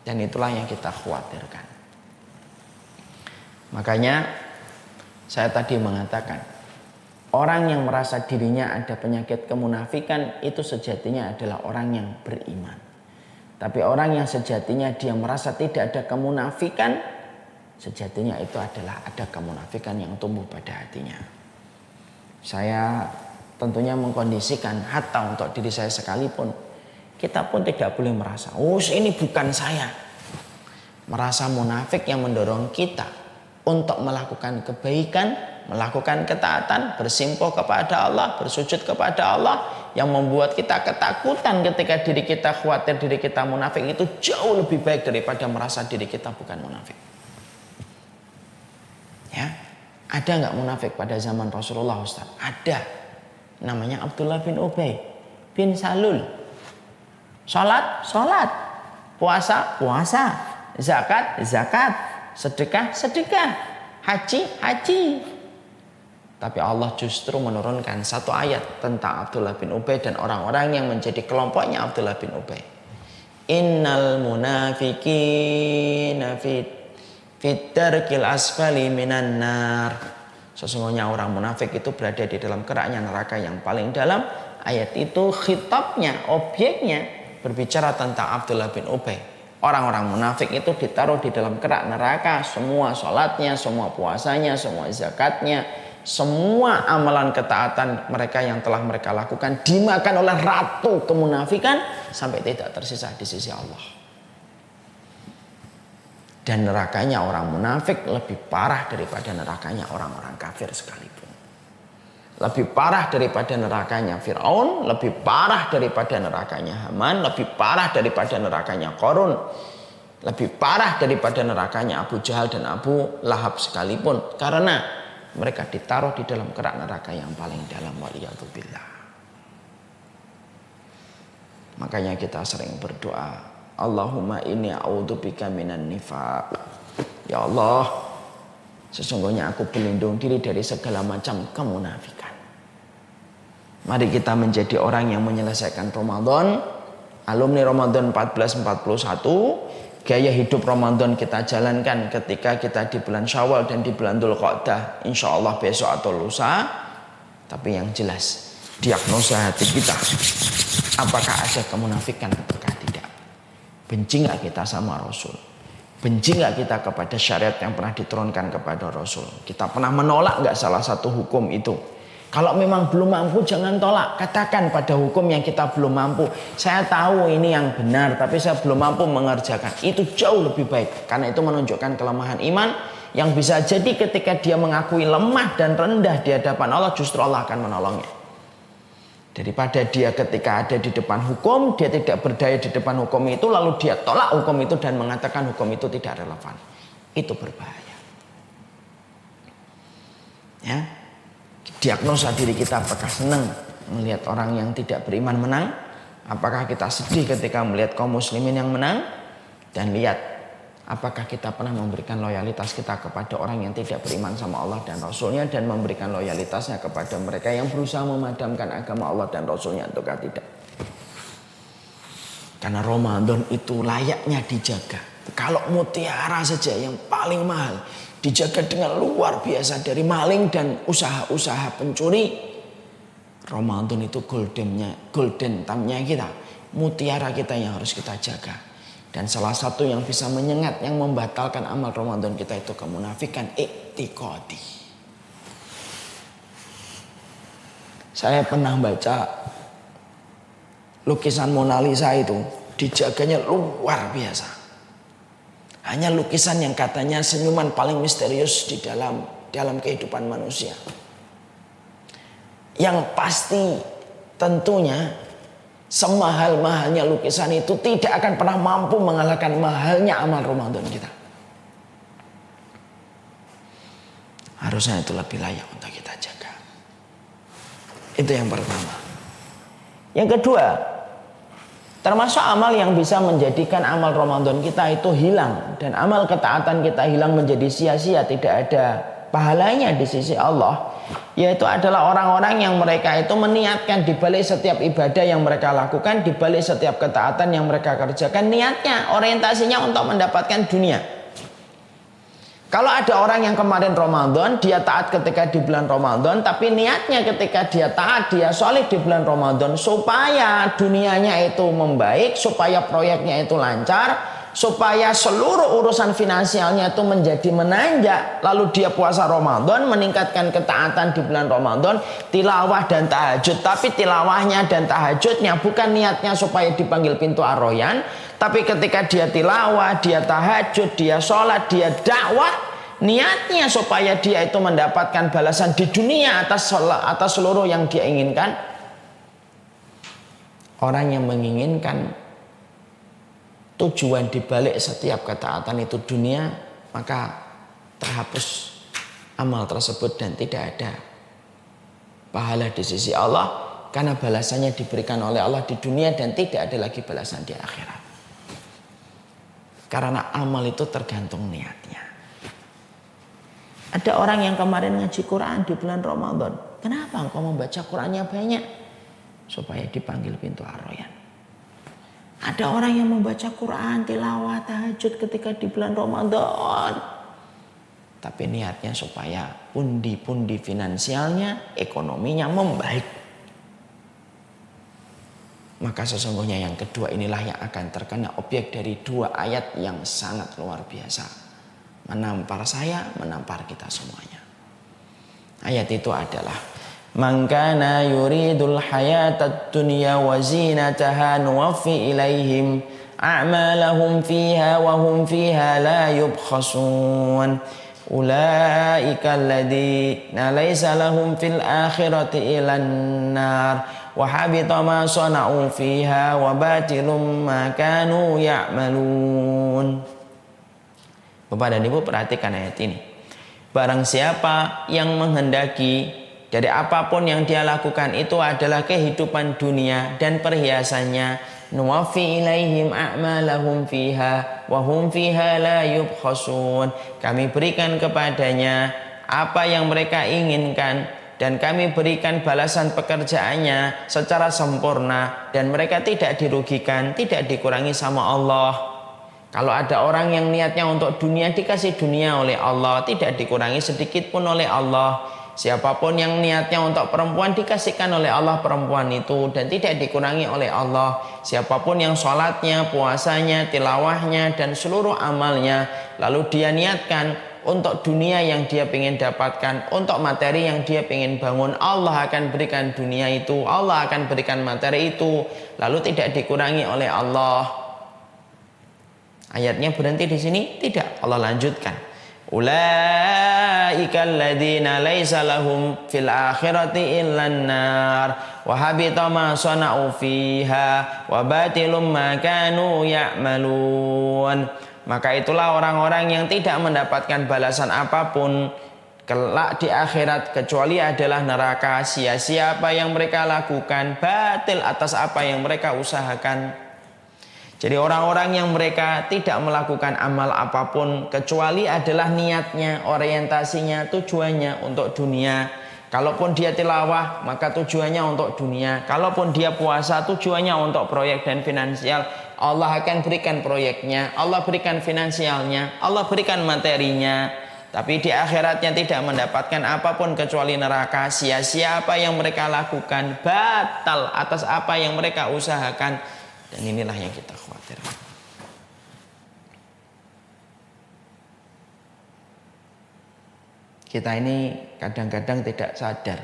dan itulah yang kita khawatirkan. Makanya saya tadi mengatakan orang yang merasa dirinya ada penyakit kemunafikan itu sejatinya adalah orang yang beriman. Tapi orang yang sejatinya dia merasa tidak ada kemunafikan, sejatinya itu adalah ada kemunafikan yang tumbuh pada hatinya. Saya tentunya mengkondisikan hatta untuk diri saya sekalipun, kita pun tidak boleh merasa, oh ini bukan saya. Merasa munafik yang mendorong kita untuk melakukan kebaikan, melakukan ketaatan, bersimpuh kepada Allah, bersujud kepada Allah, yang membuat kita ketakutan ketika diri kita khawatir diri kita munafik itu jauh lebih baik daripada merasa diri kita bukan munafik. Ya, ada nggak munafik pada zaman Rasulullah, Ustaz? Ada. Namanya Abdullah bin Ubay bin Salul. Salat, salat. Puasa, puasa. Zakat, zakat. Sedekah, sedekah. Haji, haji. Tapi Allah justru menurunkan satu ayat tentang Abdullah bin Ubay dan orang-orang yang menjadi kelompoknya Abdullah bin Ubay. Innal munafiqina fit darkil asfali minan nar. Sesungguhnya orang munafik itu berada di dalam keraknya neraka yang paling dalam. Ayat itu khitabnya, objeknya berbicara tentang Abdullah bin Ubay. Orang-orang munafik itu ditaruh di dalam kerak neraka. Semua sholatnya, semua puasanya, semua zakatnya, semua amalan ketaatan mereka yang telah mereka lakukan dimakan oleh ratu kemunafikan sampai tidak tersisa di sisi Allah. Dan nerakanya orang munafik lebih parah daripada nerakanya orang-orang kafir sekalipun. Lebih parah daripada nerakanya Fir'aun, lebih parah daripada nerakanya Haman, lebih parah daripada nerakanya Qarun, lebih parah daripada nerakanya Abu Jahal dan Abu Lahab sekalipun. Karena mereka ditaruh di dalam kerak neraka yang paling dalam, waliyadzubillah. Makanya kita sering berdoa, Allahumma inni a'udzubika minan nifaq. Ya Allah, sesungguhnya aku berlindung diri dari segala macam kemunafikan. Mari kita menjadi orang yang menyelesaikan Ramadan, alumni Ramadan 1441. Gaya hidup Ramadan kita jalankan ketika kita di bulan Syawal dan di bulan Dzulqa'dah, insya Allah besok atau lusa. Tapi yang jelas, diagnosa hati kita, apakah ada kemunafikan ataukah tidak? Benci gak kita sama Rasul? Benci gak kita kepada syariat yang pernah diturunkan kepada Rasul? Kita pernah menolak gak salah satu hukum itu? Kalau memang belum mampu jangan tolak. Katakan pada hukum yang kita belum mampu, saya tahu ini yang benar tapi saya belum mampu mengerjakan. Itu jauh lebih baik. Karena itu menunjukkan kelemahan iman yang bisa jadi ketika dia mengakui lemah dan rendah di hadapan Allah, justru Allah akan menolongnya. Daripada dia ketika ada di depan hukum, dia tidak berdaya di depan hukum itu, lalu dia tolak hukum itu dan mengatakan hukum itu tidak relevan. Itu berbahaya. Ya. Diagnosa diri kita, apakah senang melihat orang yang tidak beriman menang? Apakah kita sedih ketika melihat kaum muslimin yang menang? Dan lihat, apakah kita pernah memberikan loyalitas kita kepada orang yang tidak beriman sama Allah dan Rasulnya, dan memberikan loyalitasnya kepada mereka yang berusaha memadamkan agama Allah dan Rasulnya ataukah tidak? Karena Ramadan itu layaknya dijaga. Kalau mutiara saja yang paling mahal dijaga dengan luar biasa dari maling dan usaha-usaha pencuri, Ramadan itu golden time-nya kita, mutiara kita yang harus kita jaga. Dan salah satu yang bisa menyengat, yang membatalkan amal Ramadan kita itu kemunafikan i'tiqadi. Saya pernah baca lukisan Mona Lisa itu dijaganya luar biasa. Hanya lukisan yang katanya senyuman paling misterius di dalam kehidupan manusia. Yang pasti tentunya semahal-mahalnya lukisan itu tidak akan pernah mampu mengalahkan mahalnya amal Ramadan kita. Harusnya itu lebih layak untuk kita jaga. Itu yang pertama. Yang kedua, termasuk amal yang bisa menjadikan amal Ramadan kita itu hilang dan amal ketaatan kita hilang menjadi sia-sia, tidak ada pahalanya di sisi Allah, yaitu adalah orang-orang yang mereka itu meniatkan di balik setiap ibadah yang mereka lakukan, di balik setiap ketaatan yang mereka kerjakan, niatnya, orientasinya untuk mendapatkan dunia. Kalau ada orang yang kemarin Ramadan, dia taat ketika di bulan Ramadan, tapi niatnya ketika dia taat, dia solid di bulan Ramadan supaya dunianya itu membaik, supaya proyeknya itu lancar, supaya seluruh urusan finansialnya itu menjadi menanjak. Lalu dia puasa Ramadan, meningkatkan ketaatan di bulan Ramadan, tilawah dan tahajud. Tapi tilawahnya dan tahajudnya bukan niatnya supaya dipanggil pintu ar-Royan, tapi ketika dia tilawah, dia tahajud, dia sholat, dia dakwah, niatnya supaya dia itu mendapatkan balasan di dunia atas seluruh yang dia inginkan. Orang yang menginginkan tujuan dibalik setiap ketaatan itu dunia, maka terhapus amal tersebut dan tidak ada pahala di sisi Allah, karena balasannya diberikan oleh Allah di dunia dan tidak ada lagi balasan di akhirat. Karena amal itu tergantung niatnya. Ada orang yang kemarin ngaji Quran di bulan Ramadan. Kenapa engkau membaca Qurannya banyak? Supaya dipanggil pintu ar-Royan. Ada orang yang membaca Quran, tilawah, tahajud ketika di bulan Ramadan. Tapi niatnya supaya pundi-pundi finansialnya, ekonominya membaik. Maka sesungguhnya yang kedua inilah yang akan terkena objek dari dua ayat yang sangat luar biasa. Menampar saya, menampar kita semuanya. Ayat itu adalah Man kana yuridul hayatad dunya wa zinataha nuwaffi ilaihim a'malahum fiha wa hum fiha la yubkhasun. Ulaika alladziina laisa lahum fil akhirati ilan nar wa habita ma sana'u fiha wa batilum ma kanu ya'malun. Bapak dan Ibu perhatikan ayat ini. Barang siapa yang menghendaki dari apapun yang dia lakukan itu adalah kehidupan dunia dan perhiasannya, nuwaffi ilaihim a'malahum fiha wa hum fiha la yubkhasun. Kami berikan kepadanya apa yang mereka inginkan dan kami berikan balasan pekerjaannya secara sempurna dan mereka tidak dirugikan, tidak dikurangi sama Allah. Kalau ada orang yang niatnya untuk dunia, dikasih dunia oleh Allah, tidak dikurangi sedikit pun oleh Allah. Siapapun yang niatnya untuk perempuan, dikasihkan oleh Allah perempuan itu dan tidak dikurangi oleh Allah. Siapapun yang sholatnya, puasanya, tilawahnya dan seluruh amalnya, lalu dia niatkan untuk dunia yang dia ingin dapatkan, untuk materi yang dia ingin bangun, Allah akan berikan dunia itu, Allah akan berikan materi itu, lalu tidak dikurangi oleh Allah. Ayatnya berhenti di sini? Tidak, Allah lanjutkan. Ulaika alladziina laisa lahum fil akhirati illan nar wa habita ma sana'u fiha wa batilum ma kanu ya'malun. Maka itulah orang-orang yang tidak mendapatkan balasan apapun kelak di akhirat kecuali adalah neraka. Sia-sia apa yang mereka lakukan, batil atas apa yang mereka usahakan. Jadi orang-orang yang mereka tidak melakukan amal apapun kecuali adalah niatnya, orientasinya, tujuannya untuk dunia. Kalaupun dia tilawah maka tujuannya untuk dunia. Kalaupun dia puasa tujuannya untuk proyek dan finansial. Allah akan berikan proyeknya, Allah berikan finansialnya, Allah berikan materinya. Tapi di akhiratnya tidak mendapatkan apapun kecuali neraka. Sia-sia apa yang mereka lakukan, batal atas apa yang mereka usahakan. Dan inilah yang kita khawatirkan. Kita ini kadang-kadang tidak sadar.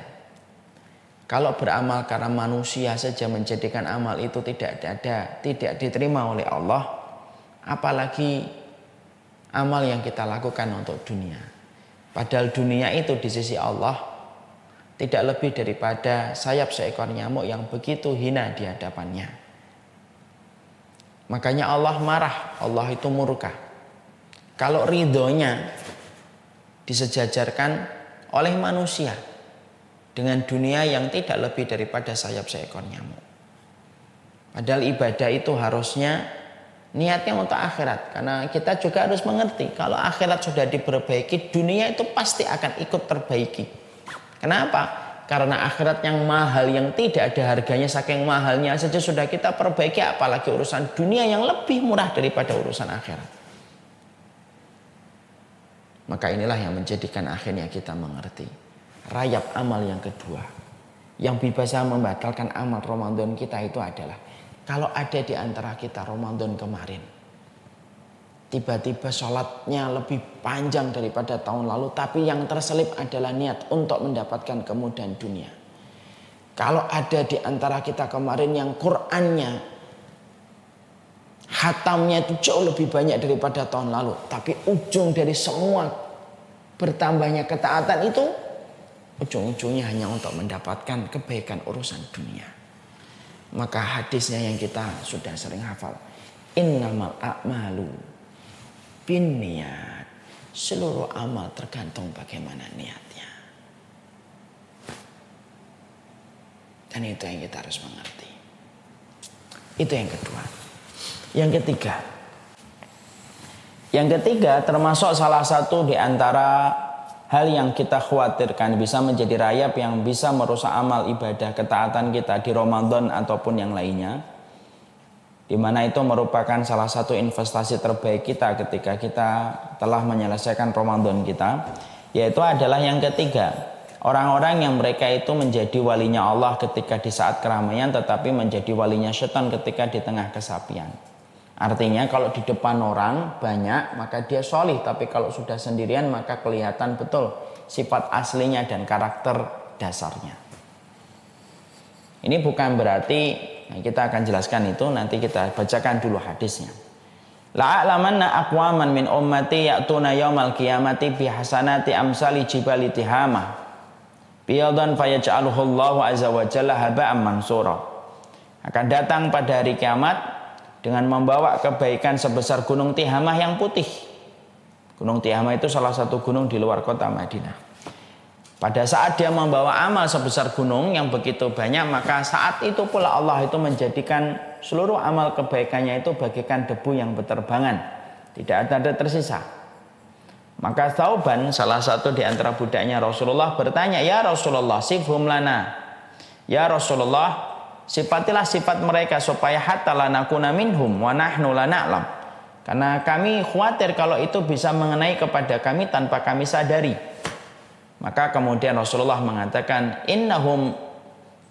Kalau beramal karena manusia saja menjadikan amal itu tidak diterima oleh Allah, apalagi amal yang kita lakukan untuk dunia. Padahal dunia itu di sisi Allah tidak lebih daripada sayap seekor nyamuk yang begitu hina di hadapannya. Makanya Allah marah, Allah itu murka. Kalau ridhonya disejajarkan oleh manusia dengan dunia yang tidak lebih daripada sayap seekor nyamuk. Padahal ibadah itu harusnya niatnya untuk akhirat. Karena kita juga harus mengerti kalau akhirat sudah diperbaiki, dunia itu pasti akan ikut terbaiki. Kenapa? Karena akhirat yang mahal, yang tidak ada harganya, saking mahalnya saja sudah kita perbaiki, apalagi urusan dunia yang lebih murah daripada urusan akhirat. Maka inilah yang menjadikan akhirnya kita mengerti rayap amal yang kedua yang bisa membatalkan amal Ramadan kita itu adalah kalau ada di antara kita Ramadan kemarin tiba-tiba sholatnya lebih panjang daripada tahun lalu, tapi yang terselip adalah niat untuk mendapatkan kemudahan dunia. Kalau ada di antara kita kemarin yang Qur'annya, khatamnya itu jauh lebih banyak daripada tahun lalu, tapi ujung dari semua bertambahnya ketaatan itu ujung-ujungnya hanya untuk mendapatkan kebaikan urusan dunia. Maka hadisnya yang kita sudah sering hafal, innamal a'malu bin niat, seluruh amal tergantung bagaimana niatnya. Dan itu yang kita harus mengerti. Itu yang kedua. Yang ketiga termasuk salah satu di antara hal yang kita khawatirkan bisa menjadi rayap yang bisa merusak amal ibadah ketaatan kita di Ramadan ataupun yang lainnya di mana itu merupakan salah satu investasi terbaik kita ketika kita telah menyelesaikan Ramadan kita, yaitu adalah yang ketiga, orang-orang yang mereka itu menjadi walinya Allah ketika di saat keramaian, tetapi menjadi walinya setan ketika di tengah kesepian. Artinya kalau di depan orang banyak maka dia solih, tapi kalau sudah sendirian maka kelihatan betul sifat aslinya dan karakter dasarnya. Ini bukan berarti, nah kita akan jelaskan itu, nanti kita bacakan dulu hadisnya. La'alamanna aqwaman min ummati ya'tuna yaumal qiyamati bihasanati amsali jibali tihamah biyadan fayaj'aluhu Allahu azza wa jalla haba'an mansura. Akan datang pada hari kiamat dengan membawa kebaikan sebesar gunung Tihamah yang putih. Gunung Tihamah itu salah satu gunung di luar kota Madinah. Pada saat dia membawa amal sebesar gunung yang begitu banyak, maka saat itu pula Allah itu menjadikan seluruh amal kebaikannya itu bagaikan debu yang berterbangan, tidak ada tersisa. Maka Thauban, salah satu di antara budaknya Rasulullah, bertanya, "Ya Rasulullah, sifhum lana." Ya Rasulullah, sifatilah sifat mereka supaya hatta lanakuna minhum wa nahnu la na'lam. Karena kami khawatir kalau itu bisa mengenai kepada kami tanpa kami sadari. Maka kemudian Rasulullah mengatakan, innahum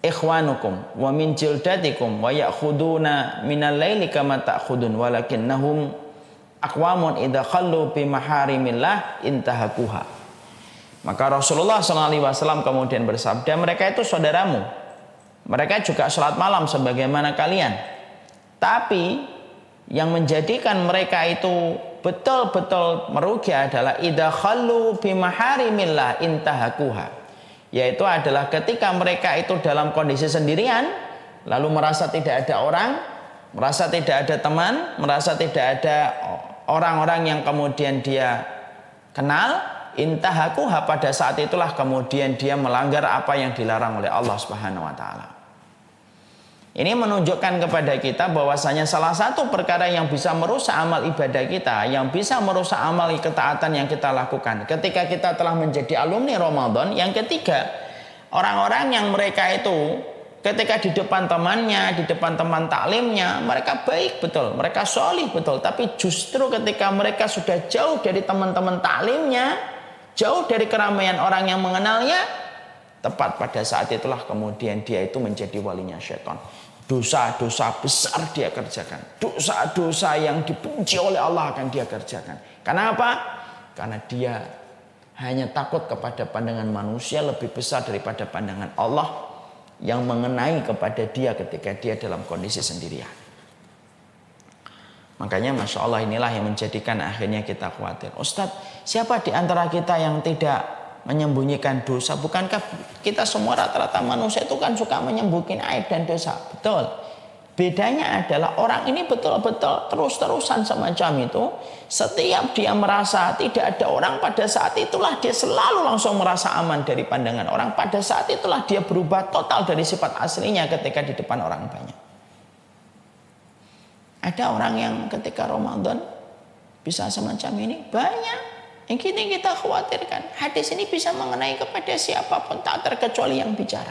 ikhwanukum wa min jildatikum wa ya'khuduna minal laili kama ta'khudun walakinnahum aqwamun idza khallu bi maharimillah intahakuha. Maka Rasulullah SAW kemudian bersabda, mereka itu saudaramu. Mereka juga sholat malam sebagaimana kalian. Tapi yang menjadikan mereka itu betul-betul merugi adalah idza khallu bi maharimillah intahakuha. Yaitu adalah ketika mereka itu dalam kondisi sendirian, lalu merasa tidak ada orang, merasa tidak ada teman, merasa tidak ada orang-orang yang kemudian dia kenal, intahakuha, pada saat itulah kemudian dia melanggar apa yang dilarang oleh Allah Subhanahu wa taala. Ini menunjukkan kepada kita bahwasanya salah satu perkara yang bisa merusak amal ibadah kita, yang bisa merusak amal ketaatan yang kita lakukan ketika kita telah menjadi alumni Ramadan. Yang ketiga, orang-orang yang mereka itu ketika di depan temannya, di depan teman taklimnya, mereka baik betul, mereka solih betul, tapi justru ketika mereka sudah jauh dari teman-teman taklimnya, jauh dari keramaian orang yang mengenalnya, tepat pada saat itulah kemudian dia itu menjadi walinya syaitan. Dosa-dosa besar dia kerjakan, dosa-dosa yang dibenci oleh Allah akan dia kerjakan. Karena apa? Karena dia hanya takut kepada pandangan manusia lebih besar daripada pandangan Allah yang mengenai kepada dia ketika dia dalam kondisi sendirian. Makanya Masya Allah, inilah yang menjadikan akhirnya kita khawatir. Ustadz, siapa di antara kita yang tidak menyembunyikan dosa? Bukankah kita semua rata-rata manusia itu kan suka menyembunyikan aib dan dosa? Betul. Bedanya adalah orang ini betul-betul terus-terusan semacam itu. Setiap dia merasa tidak ada orang, pada saat itulah dia selalu langsung merasa aman dari pandangan orang. Pada saat itulah dia berubah total dari sifat aslinya ketika di depan orang banyak. Ada orang yang ketika Ramadan bisa semacam ini? Banyak. Yang ini kita khawatirkan. Hadis ini bisa mengenai kepada siapapun, tak terkecuali yang bicara.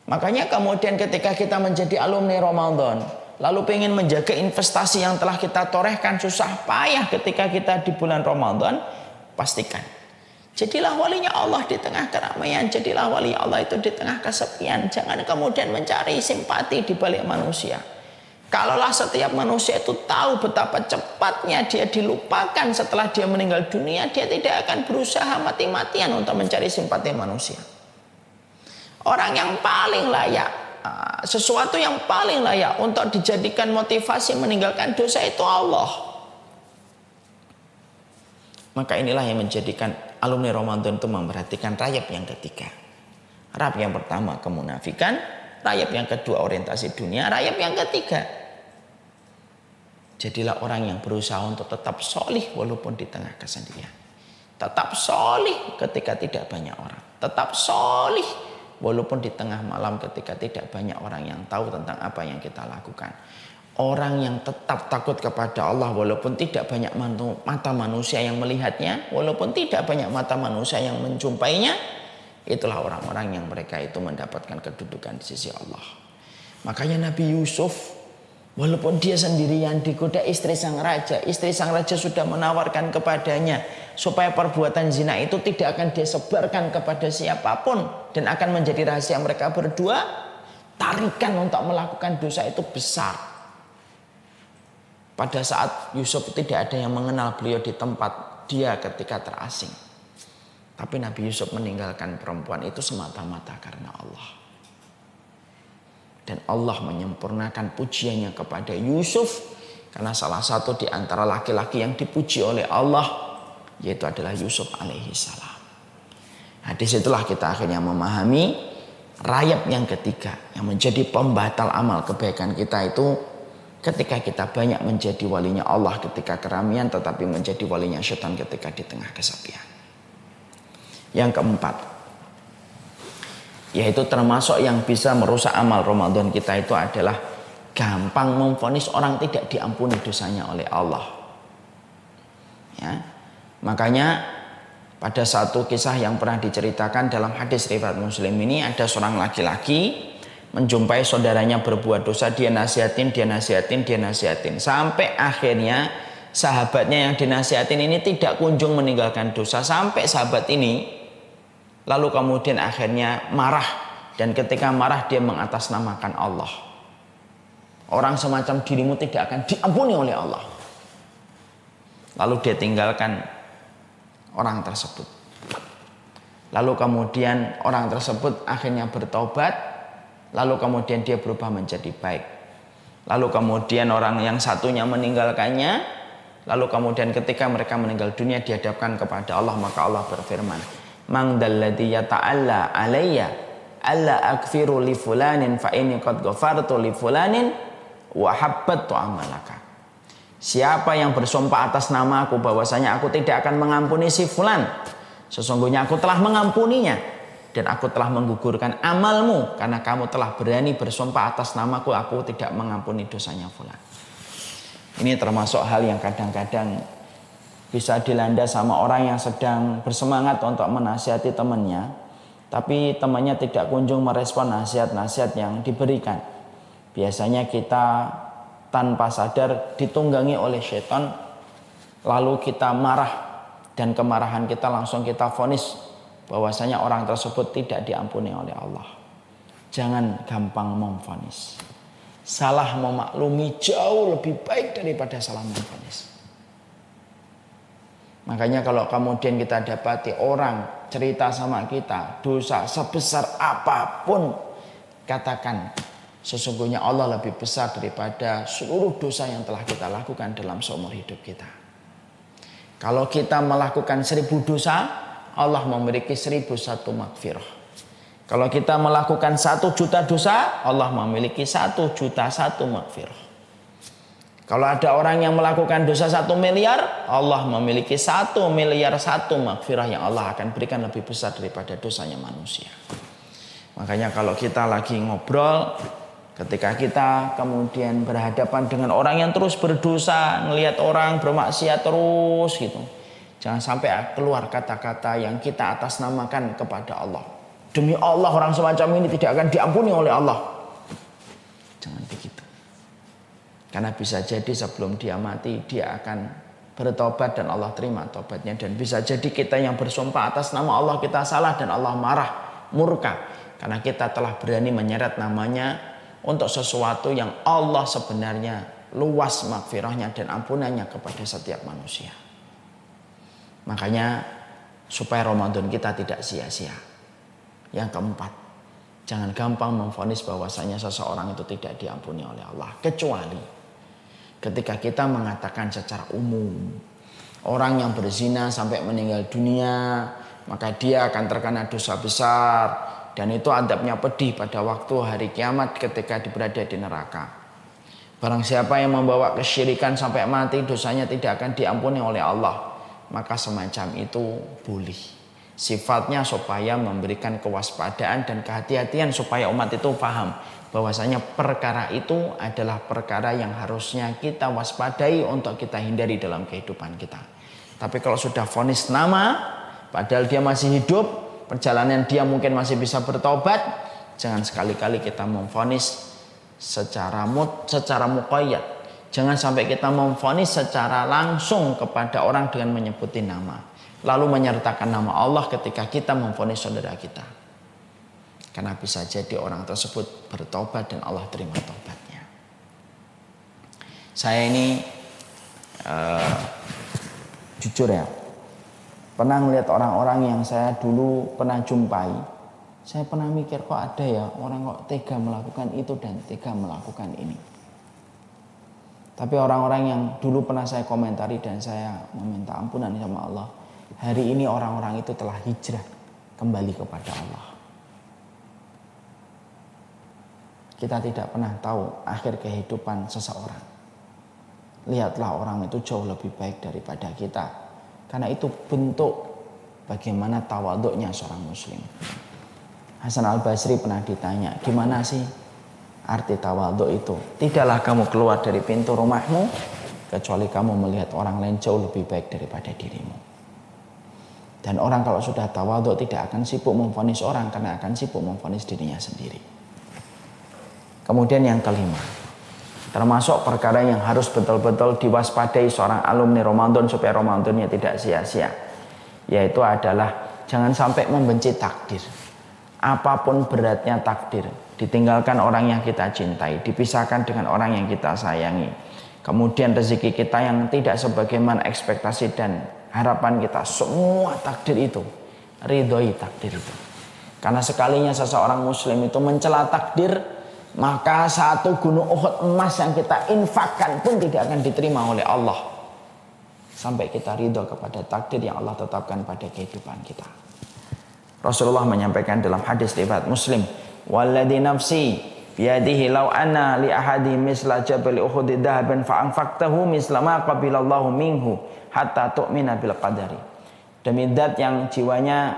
Makanya kemudian ketika kita menjadi alumni Ramadan, lalu ingin menjaga investasi yang telah kita torehkan susah payah ketika kita di bulan Ramadan, pastikan jadilah walinya Allah di tengah keramaian, jadilah wali Allah itu di tengah kesepian. Jangan kemudian mencari simpati di balik manusia. Kalaulah setiap manusia itu tahu betapa cepatnya dia dilupakan setelah dia meninggal dunia, dia tidak akan berusaha mati-matian untuk mencari simpati manusia. Orang yang paling layak, sesuatu yang paling layak untuk dijadikan motivasi meninggalkan dosa itu Allah. Maka inilah yang menjadikan alumni Ramadan itu memperhatikan rayap yang ketiga. Rayap yang pertama kemunafikan, rayap yang kedua orientasi dunia, rayap yang ketiga jadilah orang yang berusaha untuk tetap solih walaupun di tengah kesendirian. Tetap solih ketika tidak banyak orang. Tetap solih walaupun di tengah malam ketika tidak banyak orang yang tahu tentang apa yang kita lakukan. Orang yang tetap takut kepada Allah walaupun tidak banyak mata manusia yang melihatnya, walaupun tidak banyak mata manusia yang menjumpainya, itulah orang-orang yang mereka itu mendapatkan kedudukan di sisi Allah. Makanya Nabi Yusuf Walaupun dia sendirian digoda istri sang raja sudah menawarkan kepadanya supaya perbuatan zina itu tidak akan dia sebarkan kepada siapapun dan akan menjadi rahasia mereka berdua. Tarikan untuk melakukan dosa itu besar. Pada saat Yusuf tidak ada yang mengenal beliau di tempat dia ketika terasing. Tapi Nabi Yusuf meninggalkan perempuan itu semata-mata karena Allah. Dan Allah menyempurnakan pujiannya kepada Yusuf. Karena salah satu di antara laki-laki yang dipuji oleh Allah, yaitu adalah Yusuf alaihi salam. Nah, disitulah kita akhirnya memahami rayap yang ketiga. Yang menjadi pembatal amal kebaikan kita itu ketika kita banyak menjadi walinya Allah ketika keramaian, tetapi menjadi walinya syaitan ketika di tengah kesepian. Yang keempat, yaitu termasuk yang bisa merusak amal Ramadan kita itu adalah gampang memvonis orang tidak diampuni dosanya oleh Allah. Ya. Makanya pada satu kisah yang pernah diceritakan dalam hadis riwayat Muslim ini, ada seorang laki-laki menjumpai saudaranya berbuat dosa, dia nasihatin sampai akhirnya sahabatnya yang dinasihatin ini tidak kunjung meninggalkan dosa, sampai sahabat ini lalu kemudian akhirnya marah, dan ketika marah dia mengatasnamakan Allah. Orang semacam dirimu tidak akan diampuni oleh Allah. Lalu dia tinggalkan orang tersebut. Lalu kemudian orang tersebut akhirnya bertobat. Lalu kemudian dia berubah menjadi baik. Lalu kemudian orang yang satunya meninggalkannya. Lalu kemudian ketika mereka meninggal dunia dihadapkan kepada Allah, maka Allah berfirman, "Man dalladzi yata'alla alayya alla akfiru li fulanin fa inni qad ghafartu li fulanin wa habbattu amalaka." Siapa yang bersumpah atas nama aku bahwasanya aku tidak akan mengampuni si fulan, sesungguhnya aku telah mengampuninya dan aku telah menggugurkan amalmu karena kamu telah berani bersumpah atas namaku, aku tidak mengampuni dosanya fulan. Ini termasuk hal yang kadang-kadang bisa dilanda sama orang yang sedang bersemangat untuk menasihati temannya, tapi temannya tidak kunjung merespon nasihat-nasihat yang diberikan. Biasanya kita tanpa sadar ditunggangi oleh setan, lalu kita marah, dan kemarahan kita langsung kita vonis bahwasanya orang tersebut tidak diampuni oleh Allah. Jangan gampang memvonis. Salah memaklumi jauh lebih baik daripada salah memvonis. Makanya kalau kemudian kita dapati orang cerita sama kita dosa sebesar apapun, katakan sesungguhnya Allah lebih besar daripada seluruh dosa yang telah kita lakukan dalam seumur hidup kita. Kalau kita melakukan 1000 dosa, Allah memiliki 1001 magfirah. Kalau kita melakukan 1 juta dosa, Allah memiliki 1.000.001 magfirah. Kalau ada orang yang melakukan dosa 1 miliar, Allah memiliki 1 miliar 1 magfirah yang Allah akan berikan lebih besar daripada dosanya manusia. Makanya kalau kita lagi ngobrol, ketika kita kemudian berhadapan dengan orang yang terus berdosa, ngelihat orang bermaksiat terus gitu, jangan sampai keluar kata-kata yang kita atasnamakan kepada Allah. Demi Allah orang semacam ini tidak akan diampuni oleh Allah. Jangan begitu. Karena bisa jadi sebelum dia mati dia akan bertobat dan Allah terima tobatnya. Dan bisa jadi kita yang bersumpah atas nama Allah kita salah dan Allah marah, murka. Karena kita telah berani menyeret namanya untuk sesuatu yang Allah sebenarnya luas magfirahnya dan ampunannya kepada setiap manusia. Makanya supaya Ramadan kita tidak sia-sia. Yang keempat, jangan gampang memvonis bahwasanya seseorang itu tidak diampuni oleh Allah. Kecuali ketika kita mengatakan secara umum, orang yang berzina sampai meninggal dunia, maka dia akan terkena dosa besar. Dan itu adabnya pedih pada waktu hari kiamat ketika berada di neraka. Barang siapa yang membawa kesyirikan sampai mati, dosanya tidak akan diampuni oleh Allah. Maka semacam itu boleh. Sifatnya supaya memberikan kewaspadaan dan kehati-hatian supaya umat itu paham bahwasanya perkara itu adalah perkara yang harusnya kita waspadai untuk kita hindari dalam kehidupan kita. Tapi kalau sudah vonis nama, padahal dia masih hidup, perjalanan dia mungkin masih bisa bertobat, jangan sekali-kali kita memvonis secara muqayyad. Jangan sampai kita memvonis secara langsung kepada orang dengan menyebutin nama, lalu menyertakan nama Allah ketika kita memvonis saudara kita. Karena bisa jadi orang tersebut bertobat dan Allah terima tobatnya. Saya ini jujur ya, pernah melihat orang-orang yang saya dulu pernah jumpai. Saya pernah mikir, kok ada ya orang kok tega melakukan itu dan tega melakukan ini. Tapi orang-orang yang dulu pernah saya komentari dan saya meminta ampunan sama Allah, hari ini orang-orang itu telah hijrah kembali kepada Allah. Kita tidak pernah tahu akhir kehidupan seseorang. Lihatlah orang itu jauh lebih baik daripada kita. Karena itu bentuk bagaimana tawaduknya seorang muslim. Hasan al-Basri pernah ditanya, gimana sih arti tawaduk itu? Tidaklah kamu keluar dari pintu rumahmu kecuali kamu melihat orang lain jauh lebih baik daripada dirimu. Dan orang kalau sudah tawaduk tidak akan sibuk memvonis orang, karena akan sibuk memvonis dirinya sendiri. Kemudian yang kelima, termasuk perkara yang harus betul-betul diwaspadai seorang alumni Ramadan supaya Ramadannya tidak sia-sia, yaitu adalah jangan sampai membenci takdir. Apapun beratnya takdir, ditinggalkan orang yang kita cintai, dipisahkan dengan orang yang kita sayangi, kemudian rezeki kita yang tidak sebagaimana ekspektasi dan harapan kita, semua takdir itu, ridhoi takdir itu. Karena sekalinya seseorang muslim itu mencela takdir, maka satu gunung Uhud emas yang kita infakkan pun tidak akan diterima oleh Allah, sampai kita ridho kepada takdir yang Allah tetapkan pada kehidupan kita. Rasulullah menyampaikan dalam hadis riwayat Muslim, "Walladzi nafsi biyadihi law anna li ahadi misla jabal Uhud dhahaban fa anfaqtahu misla ma qabilallahu minhu hatta tu'mina bil qadari." Demi zat yang jiwanya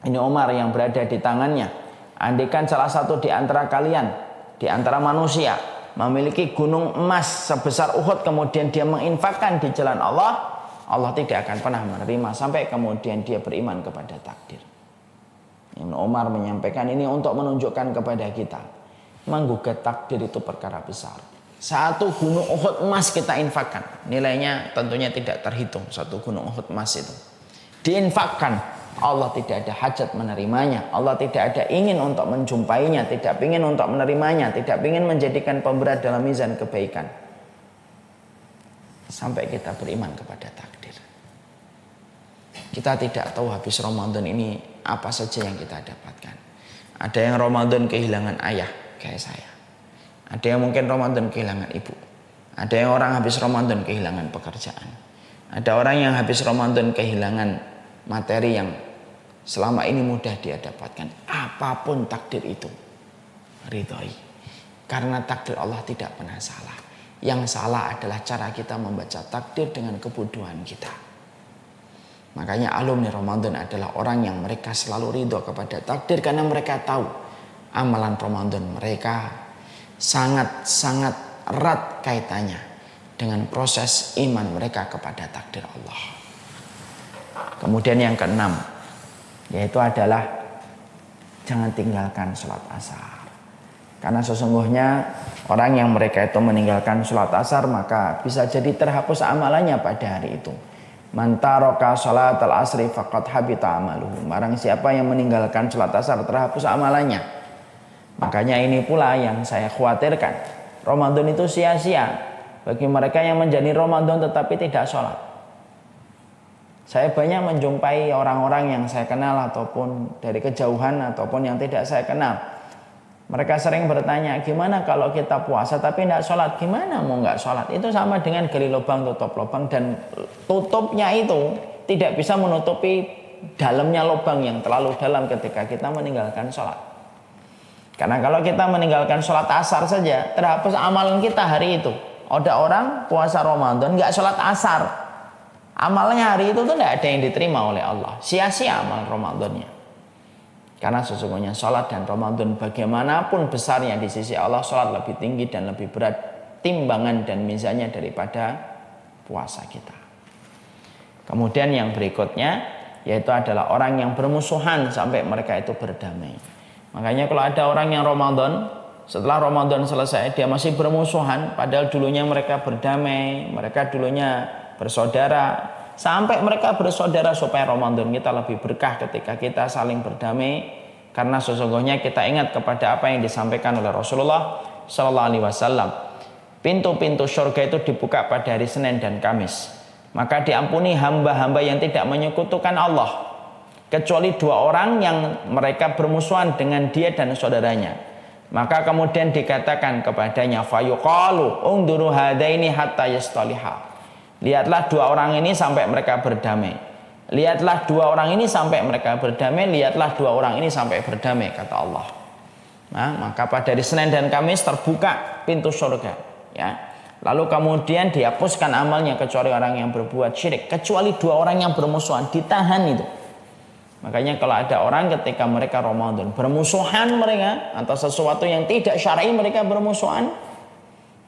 ini Umar yang berada di tangannya, andaikan salah satu di antara kalian, di antara manusia memiliki gunung emas sebesar Uhud, kemudian dia menginfakkan di jalan Allah, Allah tidak akan pernah menerima sampai kemudian dia beriman kepada takdir. Ibnu Umar menyampaikan ini untuk menunjukkan kepada kita, menggugat takdir itu perkara besar. Satu gunung Uhud emas kita infakkan, nilainya tentunya tidak terhitung. Satu gunung Uhud emas itu diinfakkan, Allah tidak ada hajat menerimanya, Allah tidak ada ingin untuk menjumpainya, tidak ingin untuk menerimanya, tidak ingin menjadikan pemberat dalam mizan kebaikan, sampai kita beriman kepada takdir. Kita tidak tahu habis Ramadan ini apa saja yang kita dapatkan. Ada yang Ramadan kehilangan ayah kayak saya, ada yang mungkin Ramadan kehilangan ibu, ada yang orang habis Ramadan kehilangan pekerjaan, ada orang yang habis Ramadan kehilangan materi yang selama ini mudah dia dapatkan. Apapun takdir itu, ridhoi, karena takdir Allah tidak pernah salah. Yang salah adalah cara kita membaca takdir dengan kebodohan kita. Makanya alumni Ramadan adalah orang yang mereka selalu ridho kepada takdir, karena mereka tahu amalan Ramadan mereka sangat-sangat erat kaitannya dengan proses iman mereka kepada takdir Allah. Kemudian yang keenam, yaitu adalah jangan tinggalkan sholat asar. Karena sesungguhnya orang yang mereka itu meninggalkan sholat asar, maka bisa jadi terhapus amalannya pada hari itu. Man taraka sholatal asri faqad habita amaluhu. Barang siapa yang meninggalkan sholat asar, terhapus amalannya. Makanya ini pula yang saya khawatirkan, Ramadan itu sia-sia bagi mereka yang menjadi Ramadan tetapi tidak sholat. Saya banyak menjumpai orang-orang yang saya kenal ataupun dari kejauhan ataupun yang tidak saya kenal. Mereka sering bertanya, gimana kalau kita puasa tapi tidak sholat? Gimana mau nggak sholat? Itu sama dengan gali lubang tutup lubang, dan tutupnya itu tidak bisa menutupi dalamnya lubang yang terlalu dalam ketika kita meninggalkan sholat. Karena kalau kita meninggalkan sholat asar saja, terhapus amalan kita hari itu. Ada orang puasa Ramadan nggak sholat asar, amalnya hari itu tuh tidak ada yang diterima oleh Allah, sia-sia amal Ramadannya. Karena sesungguhnya sholat dan Ramadan bagaimanapun besarnya di sisi Allah, sholat lebih tinggi dan lebih berat timbangan dan mizannya daripada puasa kita. Kemudian yang berikutnya yaitu adalah orang yang bermusuhan sampai mereka itu berdamai. Makanya kalau ada orang yang Ramadan Setelah Ramadan selesai dia masih bermusuhan, padahal dulunya mereka berdamai, mereka dulunya bersaudara. Sampai mereka bersaudara supaya Ramadan kita lebih berkah ketika kita saling berdamai, karena sesungguhnya kita ingat kepada apa yang disampaikan oleh Rasulullah Sallallahu Alaihi Wasallam. Pintu-pintu surga itu dibuka pada hari Senin dan Kamis, maka diampuni hamba-hamba yang tidak menyekutukan Allah, kecuali dua orang yang mereka bermusuhan dengan dia dan saudaranya. Maka kemudian dikatakan kepadanya, fayuqalu unduru hadaini hatta yastaliha. Lihatlah dua orang ini sampai mereka berdamai. Lihatlah dua orang ini sampai mereka berdamai. Lihatlah dua orang ini sampai berdamai, kata Allah. Nah, maka pada hari Senin dan Kamis terbuka pintu surga, ya. Lalu kemudian dihapuskan amalnya kecuali orang yang berbuat syirik, kecuali dua orang yang bermusuhan, ditahan itu. Makanya kalau ada orang ketika mereka Ramadan bermusuhan mereka atau sesuatu yang tidak syar'i mereka bermusuhan,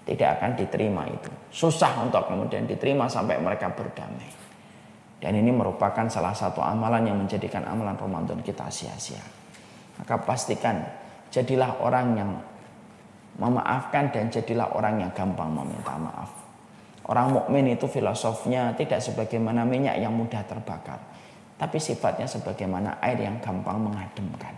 tidak akan diterima itu. Susah untuk kemudian diterima sampai mereka berdamai. Dan ini merupakan salah satu amalan yang menjadikan amalan Ramadan kita sia-sia. Maka pastikan jadilah orang yang memaafkan dan jadilah orang yang gampang meminta maaf. Orang mukmin itu filosofnya tidak sebagaimana minyak yang mudah terbakar, tapi sifatnya sebagaimana air yang gampang mengademkan.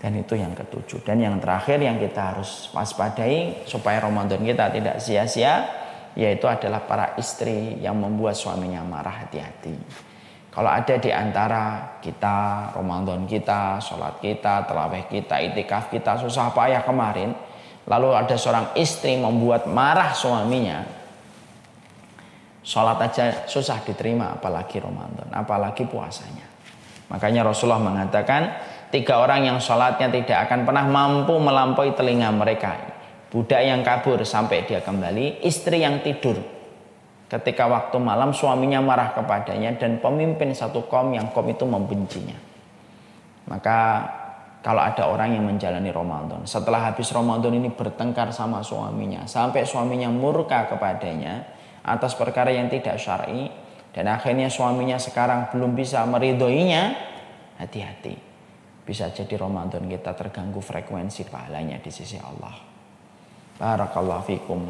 Dan itu yang ketujuh. Dan yang terakhir yang kita harus waspadai supaya Ramadan kita tidak sia-sia, yaitu adalah para istri yang membuat suaminya marah. Hati-hati. Kalau ada di antara kita, Ramadan kita, sholat kita, tarawih kita, itikaf kita, susah payah kemarin, lalu ada seorang istri membuat marah suaminya, sholat aja susah diterima, apalagi Ramadan, apalagi puasanya. Makanya Rasulullah mengatakan, 3 orang yang sholatnya tidak akan pernah mampu melampaui telinga mereka. Budak yang kabur sampai dia kembali, istri yang tidur ketika waktu malam suaminya marah kepadanya, dan pemimpin satu kaum yang kaum itu membencinya. Maka kalau ada orang yang menjalani Ramadan, setelah habis Ramadan ini bertengkar sama suaminya, sampai suaminya murka kepadanya atas perkara yang tidak syar'i, dan akhirnya suaminya sekarang belum bisa meridhoinya, hati-hati. Bisa jadi Ramadan kita terganggu frekuensi pahalanya di sisi Allah. Barakallahu fikum.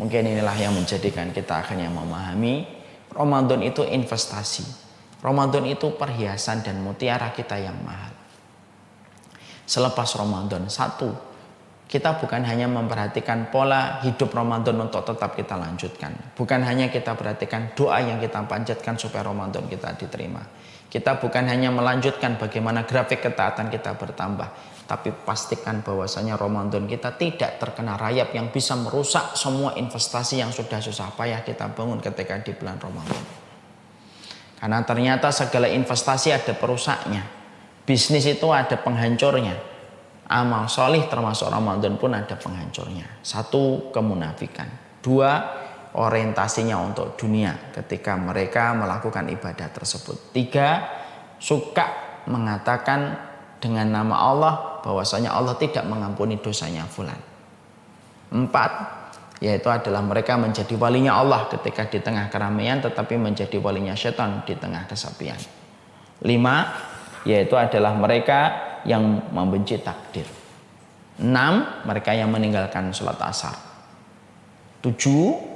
Mungkin inilah yang menjadikan kita akhirnya memahami Ramadan itu investasi. Ramadan itu perhiasan dan mutiara kita yang mahal. Selepas Ramadan, satu, kita bukan hanya memperhatikan pola hidup Ramadan untuk tetap kita lanjutkan. Bukan hanya kita perhatikan doa yang kita panjatkan supaya Ramadan kita diterima. Kita bukan hanya melanjutkan bagaimana grafik ketaatan kita bertambah, tapi pastikan bahwasanya Ramadan kita tidak terkena rayap yang bisa merusak semua investasi yang sudah susah payah kita bangun ketika di bulan Ramadan. Karena ternyata segala investasi ada perusaknya. Bisnis itu ada penghancurnya. Amal solih termasuk Ramadan pun ada penghancurnya. 1, kemunafikan. 2, orientasinya untuk dunia ketika mereka melakukan ibadah tersebut. 3, suka mengatakan dengan nama Allah bahwasanya Allah tidak mengampuni dosanya fulan. 4, yaitu adalah mereka menjadi walinya Allah ketika di tengah keramaian, tetapi menjadi walinya setan di tengah kesepian. 5, yaitu adalah mereka yang membenci takdir. 6, mereka yang meninggalkan sholat asar. 7,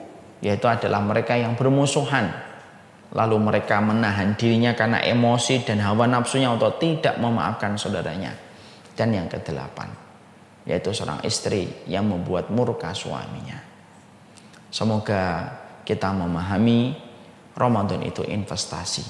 yaitu adalah mereka yang bermusuhan, lalu mereka menahan dirinya karena emosi dan hawa nafsunya untuk tidak memaafkan saudaranya. Dan yang ke-8, yaitu seorang istri yang membuat murka suaminya. Semoga kita memahami Ramadan itu investasi,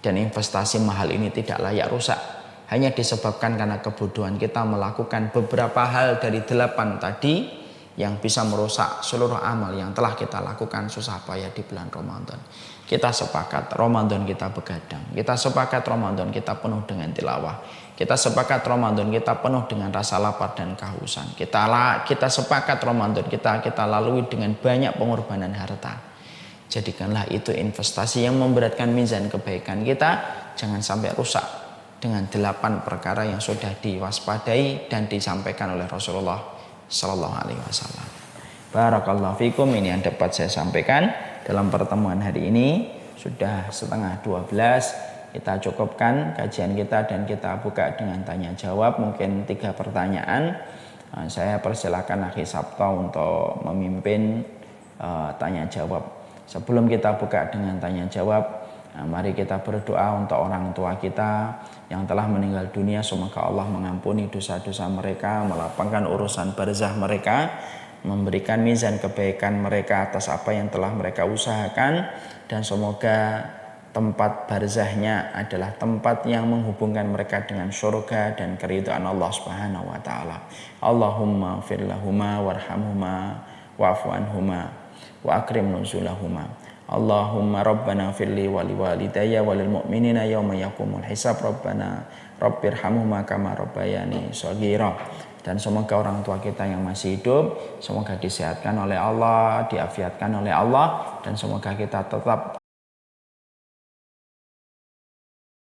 dan investasi mahal ini tidak layak rusak hanya disebabkan karena kebodohan kita melakukan beberapa hal dari 8 tadi yang bisa merusak seluruh amal yang telah kita lakukan susah payah di bulan Ramadan. Kita sepakat Ramadan kita begadang. Kita sepakat Ramadan kita penuh dengan tilawah. Kita sepakat Ramadan kita penuh dengan rasa lapar dan kehausan. Kita sepakat Ramadan kita lalui dengan banyak pengorbanan harta. Jadikanlah itu investasi yang memberatkan mizan kebaikan kita. Jangan sampai rusak dengan 8 perkara yang sudah diwaspadai dan disampaikan oleh Rasulullah Sallallahu Alaihi Wasallam. Barakallahu fikum. Ini yang dapat saya sampaikan dalam pertemuan hari ini. Sudah setengah 12. Kita cukupkan kajian kita dan kita buka dengan tanya jawab. Mungkin 3 pertanyaan. Saya persilakan Akhi Sabto untuk memimpin tanya jawab. Sebelum kita buka dengan tanya jawab, mari kita berdoa untuk orang tua kita yang telah meninggal dunia. Semoga Allah mengampuni dosa-dosa mereka, melapangkan urusan barzah mereka, memberikan mizan kebaikan mereka atas apa yang telah mereka usahakan, dan semoga tempat barzahnya adalah tempat yang menghubungkan mereka dengan surga dan keridhaan Allah Subhanahu wa taala. Allahumma fir lahuma warhamhuma wa'fu anhuma wa akrim nuzulahuma. Allahumma rabbana firli wa liwalidayya walil mu'minina yauma yaqumul hisab. Rabbana rabbirhamhuma kama rabbayani shaghira. Dan semoga orang tua kita yang masih hidup semoga disehatkan oleh Allah, diafiatkan oleh Allah, dan semoga kita tetap